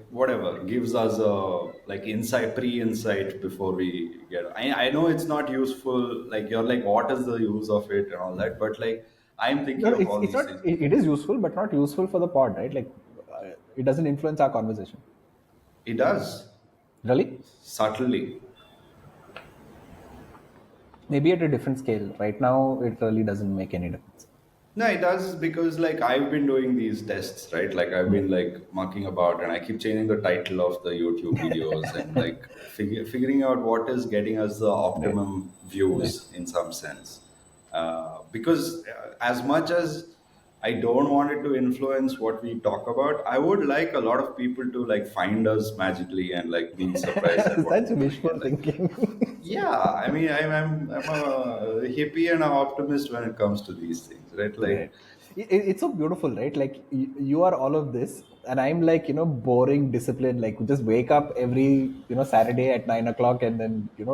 whatever gives us a like insight, pre-insight before we get. I know it's not useful. Like you're like, what is the use of it and all that? But like, I'm No, thinking no, of it's all it's these not. things. It is useful, but not useful for the pod, right? Like, it doesn't influence our conversation. It does Really? subtly. Maybe at a different scale. Right now, it really doesn't make any difference. No, it does because like I've been doing these tests, right? Like I've been like mucking about and I keep changing the title of the YouTube videos and like figuring out what is getting us the Right. optimum Right. views in some sense. Because as much as I don't want it to influence what we talk about, I would like a lot of people to like find us magically and like being surprised at what Such we're doing wishful and like, thinking. yeah, I mean, I'm a hippie and an optimist when it comes to these things, right? Like, Right. It's so beautiful, right? Like you are all of this, and I'm like, boring discipline. Like just wake up every, Saturday at 9 o'clock, and then do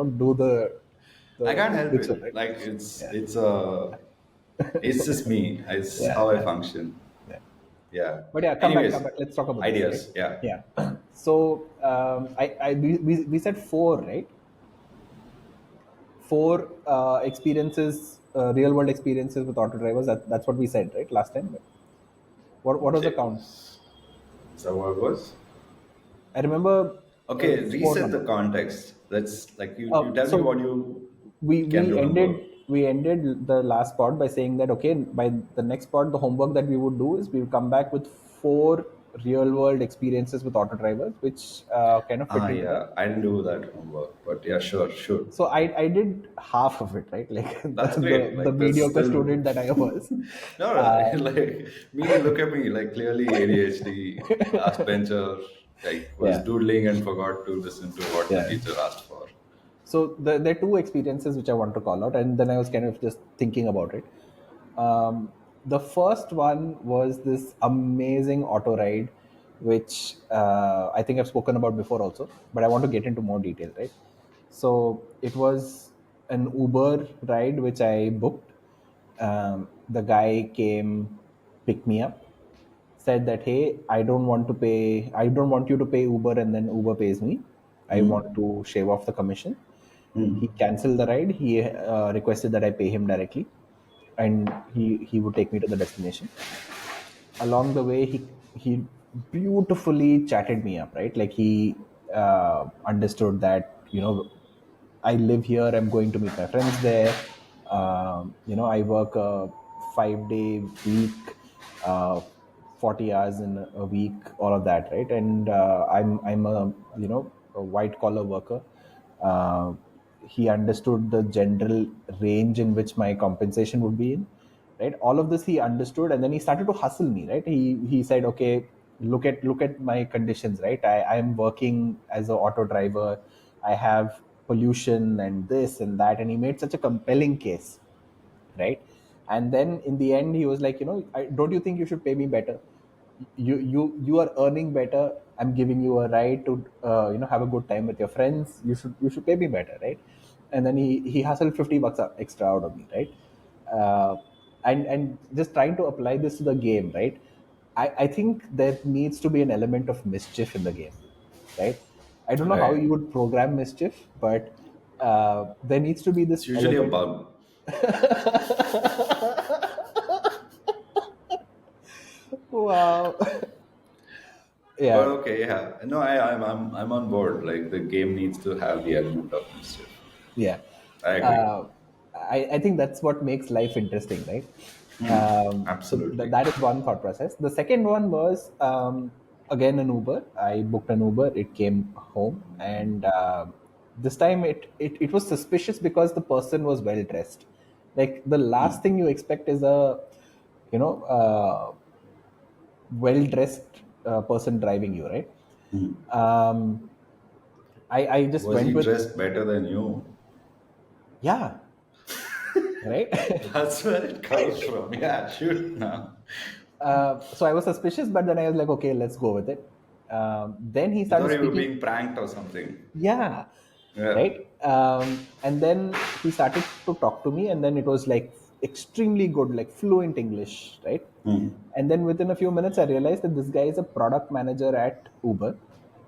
I can't the help ritual, it. right? Like, Yeah. it's just me. It's Yeah. how I Yeah. function. Yeah. Yeah. But yeah, come back, come Anyways, back. Let's talk about this, right? ideas. Yeah. Yeah. So we said four, right? Four experiences, real world experiences with auto drivers. That's what we said, right? Last time. What was the Okay. count? So what was? I remember Okay, four reset the numbers. context. Let's like you tell me So what you we can we remember. ended we ended the last pod by saying that okay, by the next pod the homework that we would do is we would come back with four real world experiences with auto drivers which kind of fit Ah, into that. yeah. I didn't do that homework, but yeah, sure, sure. So I did half of it, right? Like That's great. the Like that's mediocre still student that I was. no, uh, no. Like me, look at me. Like clearly ADHD, last bencher. Like was yeah. doodling and forgot to listen to what the Yeah. teacher asked for. So there are two experiences which I want to call out, and then I was kind of just thinking about it. The first one was this amazing auto ride, which I think I've spoken about before also, but I want to get into more detail, right? So it was an Uber ride which I booked. The guy came, picked me up, said that hey, I don't want you to pay Uber and then Uber pays me. I want Hmm. to shave off the commission. He Hmm. canceled the ride. He requested that I pay him directly, and he would take me to the destination. Along the way, he beautifully chatted me up, right? Like he understood that I live here. I'm going to meet my friends there. I work a 5 day week, uh, 40 hours in a week, all of that, right? And I'm a a white collar worker. Uh, he understood the general range in which my compensation would be in, right? All of this he understood, and then he started to hustle me, right? He said, okay, look at my conditions, right? I'm working as an auto driver. I have pollution and this and that, and he made such a compelling case, right? And then in the end he was like, don't you think you should pay me better? You are earning better. I'm giving you a right to have a good time with your friends. You should pay me better, right? And then he hustled 50 bucks extra out of me, right? uh, and just trying to apply this to the game, right? I think there needs to be an element of mischief in the game, right? I don't know how Right. you would program mischief, but there needs to be this It's usually a element. bug. Wow. But Yeah. okay, yeah. No, I'm on board. Like the game needs to have the element of mischief. Yeah. I agree. uh, I think that's what makes life interesting, right? So Absolutely. that is one thought process. The second one was, again, an Uber. I booked an Uber. It came home, and this time it was suspicious because the person was well dressed. Like, the last thing you expect is a you know well dressed person driving you, right? Um, I just Was went he with, dressed better than you? yeah, right. That's where it comes from. Yeah, shoot now. So I was suspicious, but then I was like, okay, let's go with it. Then he You thought started you were speaking. being pranked or something. Yeah, Yeah. right. And then he started to talk to me, and then it was like extremely good, like fluent English, right? And then within a few minutes, I realized that this guy is a product manager at Uber,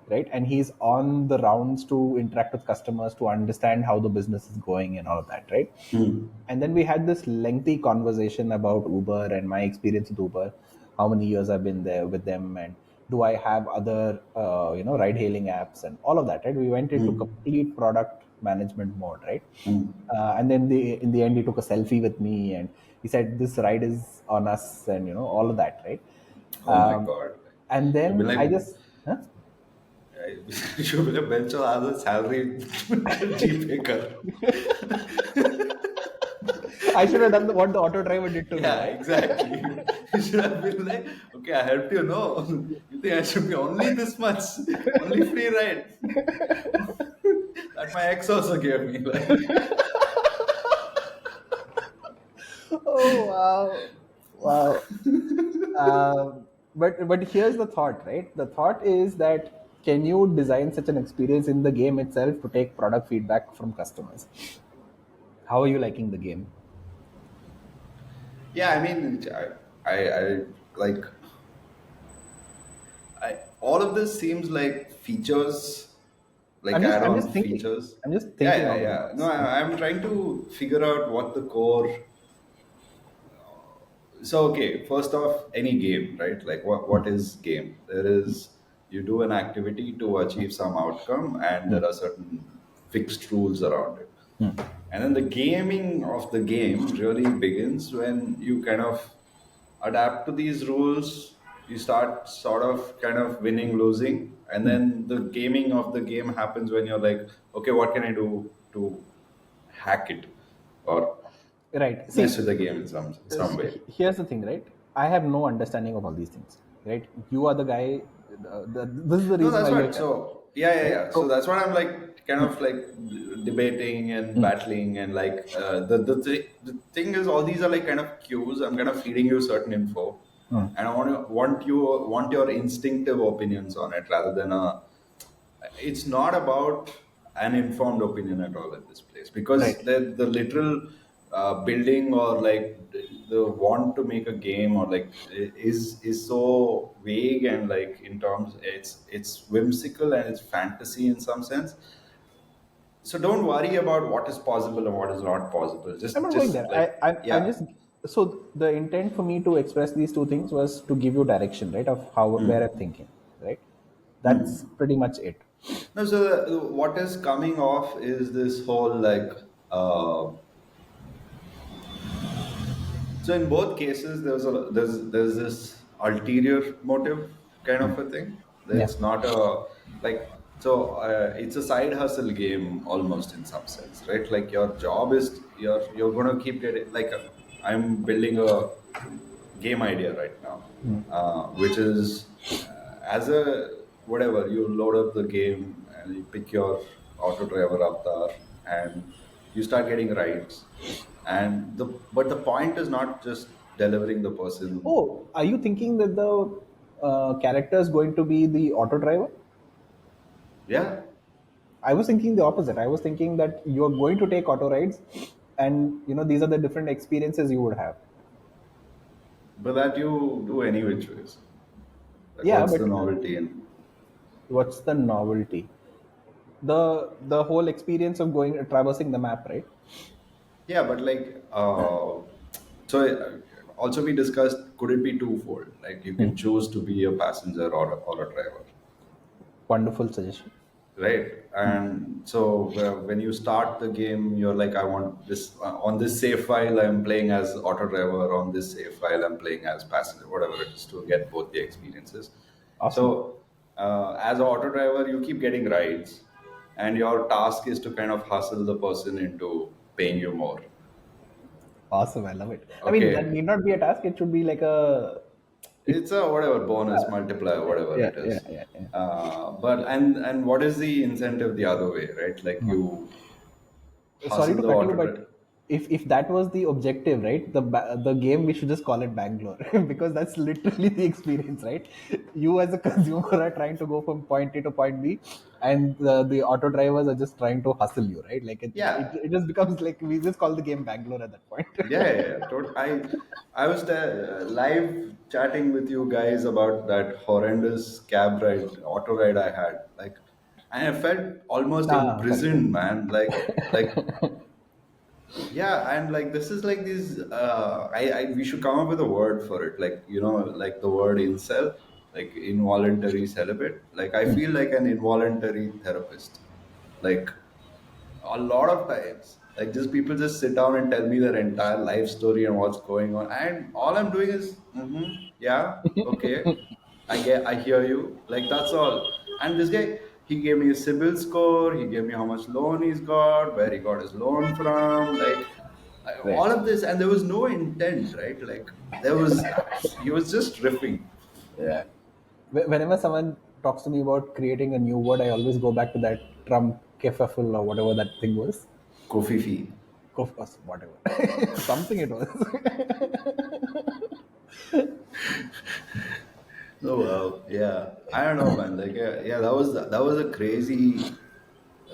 right? And he's on the rounds to interact with customers, to understand how the business is going and all of that, right? And then we had this lengthy conversation about Uber and my experience with Uber, how many years I've been there with them, and do I have other ride hailing apps and all of that, right? We went into complete product management mode, right? And then in the end he took a selfie with me, and he said, this ride is on us, and all of that, right? Oh my um, God. and You've been then I like, just, huh? you've been a bench of other salary GPay kar. I should have done what the auto driver did to me, Yeah, right? exactly. You should have been like, okay, I helped you. No, you think I should be only this much, only free ride that my ex also gave me. Like, Oh, wow. Wow. But here's the thought, right? The thought is that, can you design such an experience in the game itself to take product feedback from customers? How are you liking the game? yeah, I mean, I like, all of this seems like features, like I'm just add-on thinking. features. I'm just Yeah, thinking yeah, out of the yeah. No, box. I'm trying to figure out what the core. So okay, first off, any game, right? Like what is game? There is, you do an activity to achieve some outcome, and there are certain fixed rules around it. And then the gaming of the game really begins when you kind of adapt to these rules. You start sort of kind of winning, losing, and then the gaming of the game happens when you're like, okay, what can I do to hack it or Right. mess with See, the game in some way? here's the thing, right? I have no understanding of all these things, right? You are the guy. This is the No, reason that's why you're what. here, So yeah, yeah, right? yeah. So So, that's what I'm like, kind of like debating and battling, and like the thing is, all these are like kind of cues. I'm kind of feeding you certain info, and I want your instinctive opinions on it rather than a. It's not about an informed opinion at all at this place, because right. the literal building, or like the want to make a game, or like is so vague, and like in terms, it's whimsical and it's fantasy in some sense. So don't worry about what is possible and what is not possible. I'm just not going just there. like, I'm yeah. just, so the intent for me to express these two things was to give you direction, right, of how, where I'm thinking, right? That's pretty much it. No, so what is coming off is this whole like uh, so in both cases, there's this ulterior motive kind of a thing. Yeah. It's not a like so it's a side hustle game almost in some sense, right? Like your job is you're gonna keep getting like I'm building a game idea right now, which is as a whatever you load up the game and you pick your auto driver avatar and you start getting rides and the but the point is not just delivering the person. Oh, are you thinking that the character is going to be the auto driver? Yeah, I was thinking the opposite. I was thinking that you're going to take auto rides, and these are the different experiences you would have. but that you do any which ways. Like Yeah, what's but the novelty in? what's the novelty? The whole experience of going traversing the map, right? Yeah, but like so also we discussed could it be twofold? Like you can choose to be a passenger or a driver, Wonderful suggestion. right? And so when you start the game you're like I want this on this save file I'm playing as auto driver, on this save file I'm playing as passenger, whatever it is, to get both the experiences. Awesome. So as an auto driver you keep getting rides and your task is to kind of hustle the person into paying you more. Awesome. I love it. I mean, that Okay, need not be a task. It should be like a. It, it's a whatever bonus multiplier whatever yeah, it yeah, is. yeah, yeah. But and what is the incentive the other way, right? Like you Sorry hustle to the cut you, auto but driver. if that was the objective, right? The game we should just call it Bangalore because that's literally the experience, right? You as a consumer are trying to go from point A to point B, and the auto drivers are just trying to hustle you, right? Like Yeah, it just becomes like we just call the game Bangalore at that point. yeah. I was live chatting with you guys about that horrendous cab ride, auto ride I had. Like, and I felt almost Correct. imprisoned, man. Like, yeah, and like this is like these. I we should come up with a word for it. Like like the word incel, like involuntary celibate. Like I feel like an involuntary therapist. Like a lot of times like just people just sit down and tell me their entire life story and what's going on and all I'm doing is yeah, okay, I hear you, like that's all. And this guy, he gave me a CIBIL score, he gave me how much loan he's got, where he got his loan from, like Right. all of this, and there was no intent, right? Like there was he was just riffing. Yeah. Whenever someone talks to me about creating a new word, I always go back to that Trump kerfuffle or whatever that thing was. Kofifi. Whatever. Something it was. Oh well, yeah. I don't know, man. Like, yeah, that was a crazy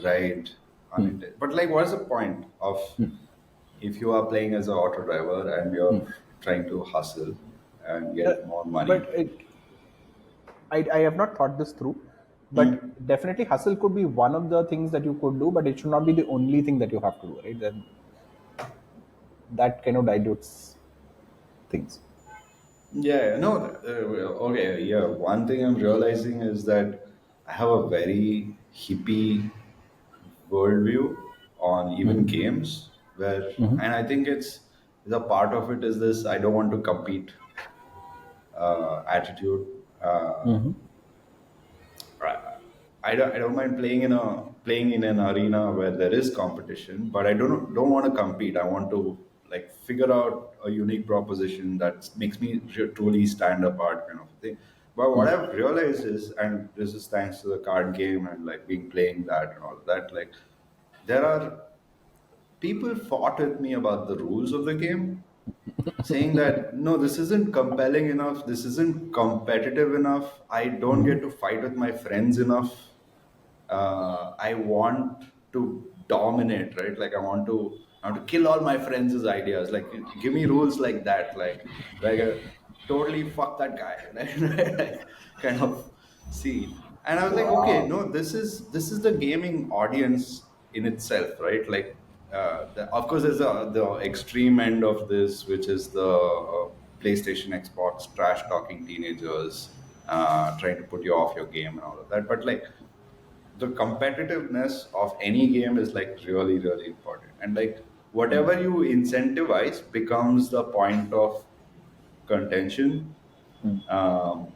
ride, unintended. But like, what's the point of if you are playing as an auto driver and you're trying to hustle and Uh, get more but money? I have not thought this through. But Hmm. definitely, hustle could be one of the things that you could do, but it should not be the only thing that you have to do, right? Then that kind of dilutes things. Yeah, no, okay, yeah. One thing I'm realizing is that I have a very hippie worldview on even games, where, and I think it's the part of it is this: I don't want to compete attitude. I don't mind playing in an arena where there is competition, but I don't want to compete. I want to like figure out a unique proposition that makes me truly stand apart, kind of thing. But what I've realized is, and this is thanks to the card game and like being playing that and all of that, like there are people fought with me about the rules of the game, saying that no, this isn't compelling enough, this isn't competitive enough, I don't get to fight with my friends enough, I want to dominate, right? Like I want to kill all my friends' ideas. Like give me rules like that, like totally fuck that guy, right? Like, kind of see. And I was like, okay, Wow. no, this is the gaming audience in itself, right? Like, of course, there's the extreme end of this, which is the PlayStation, Xbox trash talking teenagers, trying to put you off your game and all of that. But like the competitiveness of any game is like really, really important. And like whatever you incentivize becomes the point of contention. Um,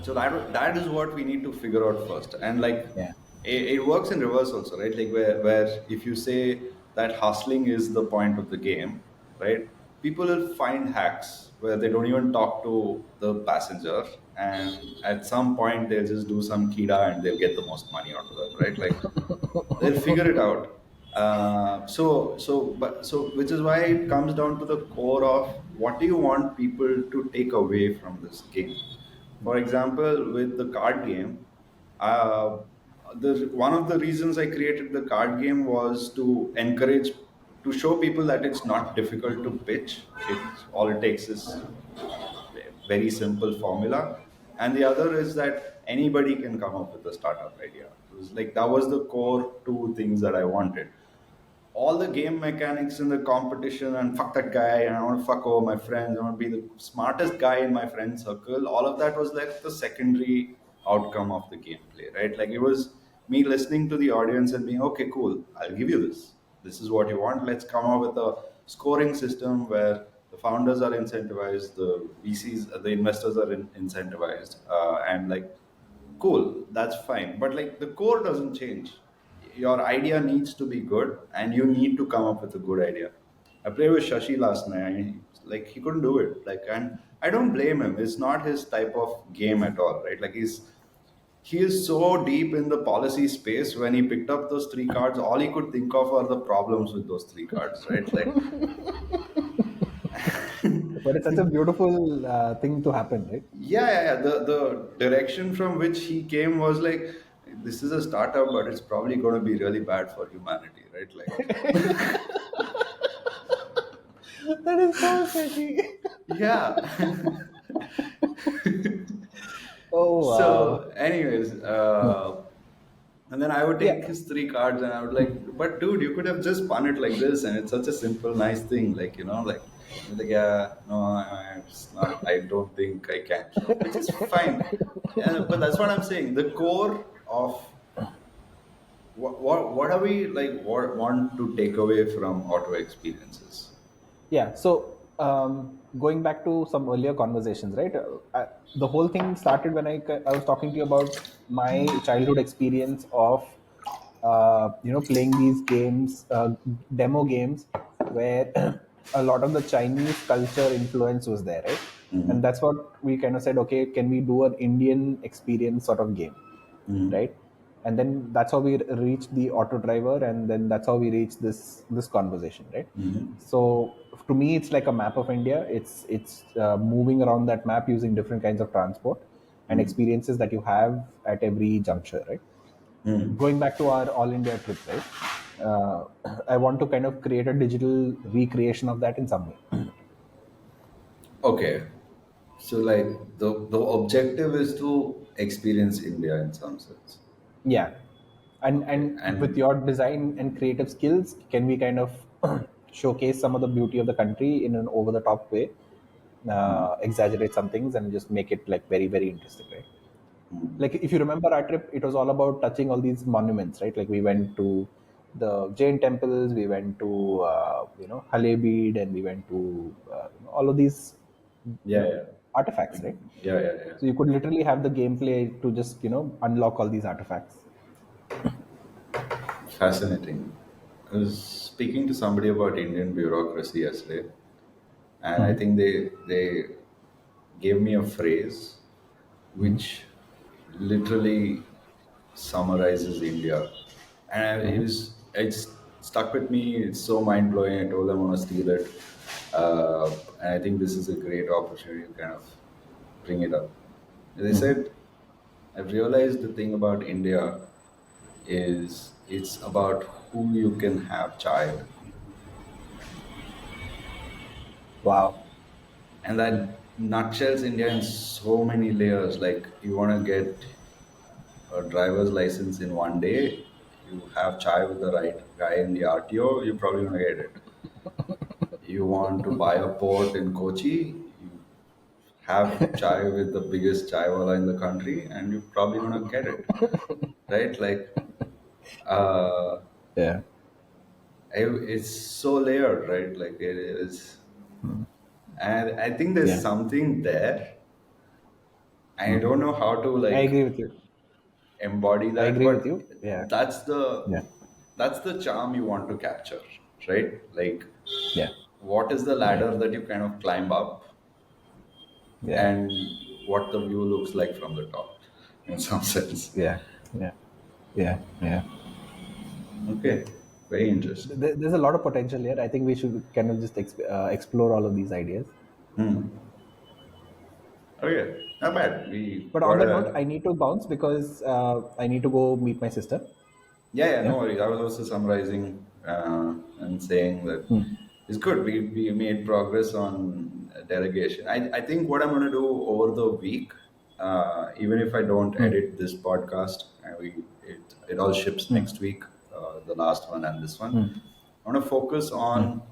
so that is what we need to figure out first. And like Yeah. it works in reverse also, right? Like where if you say that hustling is the point of the game, right? People will find hacks where they don't even talk to the passenger, and at some point they'll just do some kida and they'll get the most money out of them, right? Like they'll figure it out. Which is why it comes down to the core of what do you want people to take away from this game. For example, with the card game, uh, one of the reasons I created the card game was to encourage, to show people that it's not difficult to pitch. It's all it takes is very simple formula, and the other is that anybody can come up with a startup idea. It was like that was the core two things that I wanted. All the game mechanics in the competition and fuck that guy and I want to fuck over my friends, I want to be the smartest guy in my friend circle, all of that was like the secondary outcome of the gameplay, right? Like it was me listening to the audience and being, okay, cool, I'll give you this. This is what you want. Let's come up with a scoring system where the founders are incentivized, the VCs, the investors are incentivized, and like cool, that's fine, but like the core doesn't change. Your idea needs to be good and you need to come up with a good idea. I played with Shashi last night and like he couldn't do it, like, and I don't blame him. It's not his type of game at all, right? Like he is so deep in the policy space. When he picked up those three cards, all he could think of are the problems with those three cards, right? Like But it's such a beautiful thing to happen, right? yeah. The direction from which he came was like, this is a startup, but it's probably going to be really bad for humanity, right? Like, That is so sketchy. yeah. Oh wow. So, anyways, and then I would Yeah. take his three cards and I would like, but dude, you could have just spun it like this, and it's such a simple, nice thing, like like. He's like, yeah, no, it's not. I don't think I can, which is fine. But that's what I'm saying. The core of what are we like? What want to take away from auto experiences? Yeah. So going back to some earlier conversations, right? The whole thing started when I was talking to you about my childhood experience of playing these games, demo games, where a lot of the Chinese culture influence was there, right? And that's what we kind of said. Okay, can we do an Indian experience sort of game, right? And then that's how we reached the auto driver, and then that's how we reached this conversation, right? So to me it's like a map of India. It's moving around that map using different kinds of transport and experiences that you have at every juncture, right? Going back to our all India trip, right? I want to kind of create a digital recreation of that in some way. Okay, so like the objective is to experience India in some sense. Yeah. Okay, And with and your design and creative skills, can we kind of showcase some of the beauty of the country in an over the top way, exaggerate some things and just make it like very very interesting, right? Like if you remember our trip, it was all about touching all these monuments, right? Like we went to the Jain temples, we went to Halebid, and we went to all of these yeah, yeah, artifacts, right? yeah, yeah, yeah. So you could literally have the gameplay to just unlock all these artifacts. Fascinating. I was speaking to somebody about Indian bureaucracy yesterday, and I Mhm. think they gave me a phrase which literally summarizes India, and it's stuck with me. It's so mind blowing. I told them I want to steal it, and I think this is a great opportunity to kind of bring it up. They said, I've realized the thing about India is it's about who you can have chai with. Wow. And that nutshells India in so many layers. Like you want to get a driver's license in one day, you have chai with the right guy in the RTO, you're probably gonna get it. You want to buy a port in Kochi, you have chai with the biggest chai wala in the country, and you're probably gonna get it, right? Like, uh, Yeah. it's so layered, right? Like it is, and I think there's Yeah. something there. I Hmm. don't know how to I like agree with you. embody I that, agree with but you. Yeah. that's the Yeah. that's the charm you want to capture, right? Like, Yeah. what is the Yeah. ladder that you kind of climb up, Yeah. and what the view looks like from the top, in some sense. Yeah. Yeah. Yeah. Yeah. Okay, very interesting. There's a lot of potential here. I think we should kind of just explore all of these ideas. Hmm. Okay, not bad. We But on got that note, a I need to bounce because I need to go meet my sister. yeah, yeah. Yeah. No worries. I was also summarizing and saying that it's good. We made progress on delegation. I think what I'm going to do over the week, even if I don't Hmm. edit this podcast, and it all ships Hmm. next week, the last one and this one. Hmm. I want to focus Hmm. on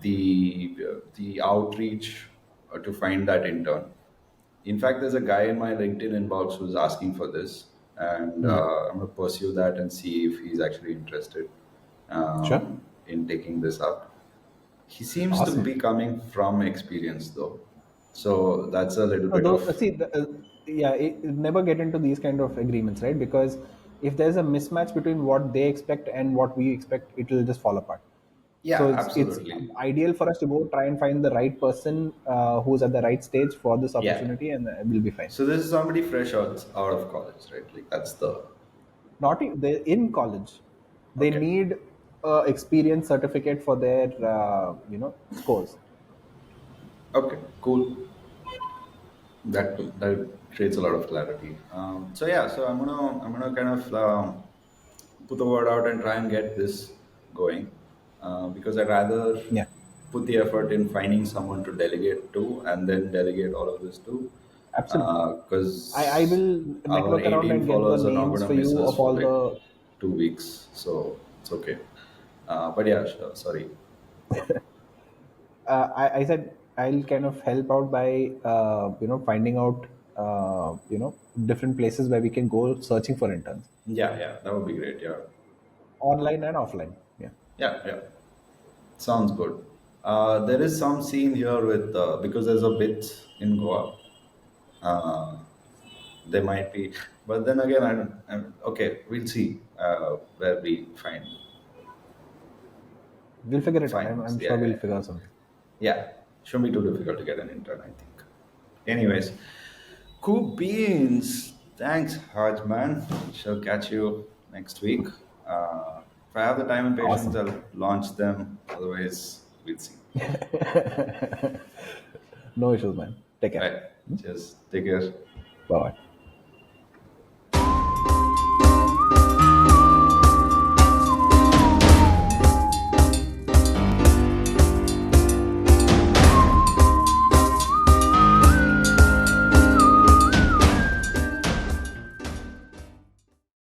the outreach to find that intern. In fact, there's a guy in my LinkedIn inbox who's asking for this, and Hmm. I'm going to pursue that and see if he's actually interested Sure. in taking this up. He seems to Awesome. be coming from experience, though, so that's a little No, bit though, of yeah, never get into these kind of agreements, right? Because if there's a mismatch between what they expect and what we expect, it will just fall apart. So yeah, it's absolutely, ideal for us to go try and find the right person who's at the right stage for this yeah. opportunity, and we'll be fine. So this is somebody fresh out of college, right? Like that's the Not they're in college, they okay. need a experience certificate for their scores. Okay, cool. That creates a lot of clarity. So yeah, so I'm gonna kind of put the word out and try and get this going because I'd rather Yeah, put the effort in finding someone to delegate to and then delegate all of this to absolutely. I because will our network around 18 and get the followers are not names going to for miss you us of for all like the. 2 weeks, so it's okay. But yeah, sure, sorry. I said I'll kind of help out by finding out different places where we can go searching for interns, Yeah, yeah, that would be great. Yeah, online and offline. Yeah. yeah, yeah. Sounds good. There is some scene here with because there's a bit in Goa. Uh, there might be, but then again, okay, we'll see where we We'll figure it out. find this. I'm Yeah, sure yeah, we'll yeah. figure out something. Yeah. Shouldn't be too difficult to get an intern, I think. Anyways, cool beans. Thanks, Haj man. Shall catch you next week. If I have the time and patience, Awesome. I'll launch them. Otherwise, we'll see. No issues, man. Take care. Right. Just take care. Bye bye.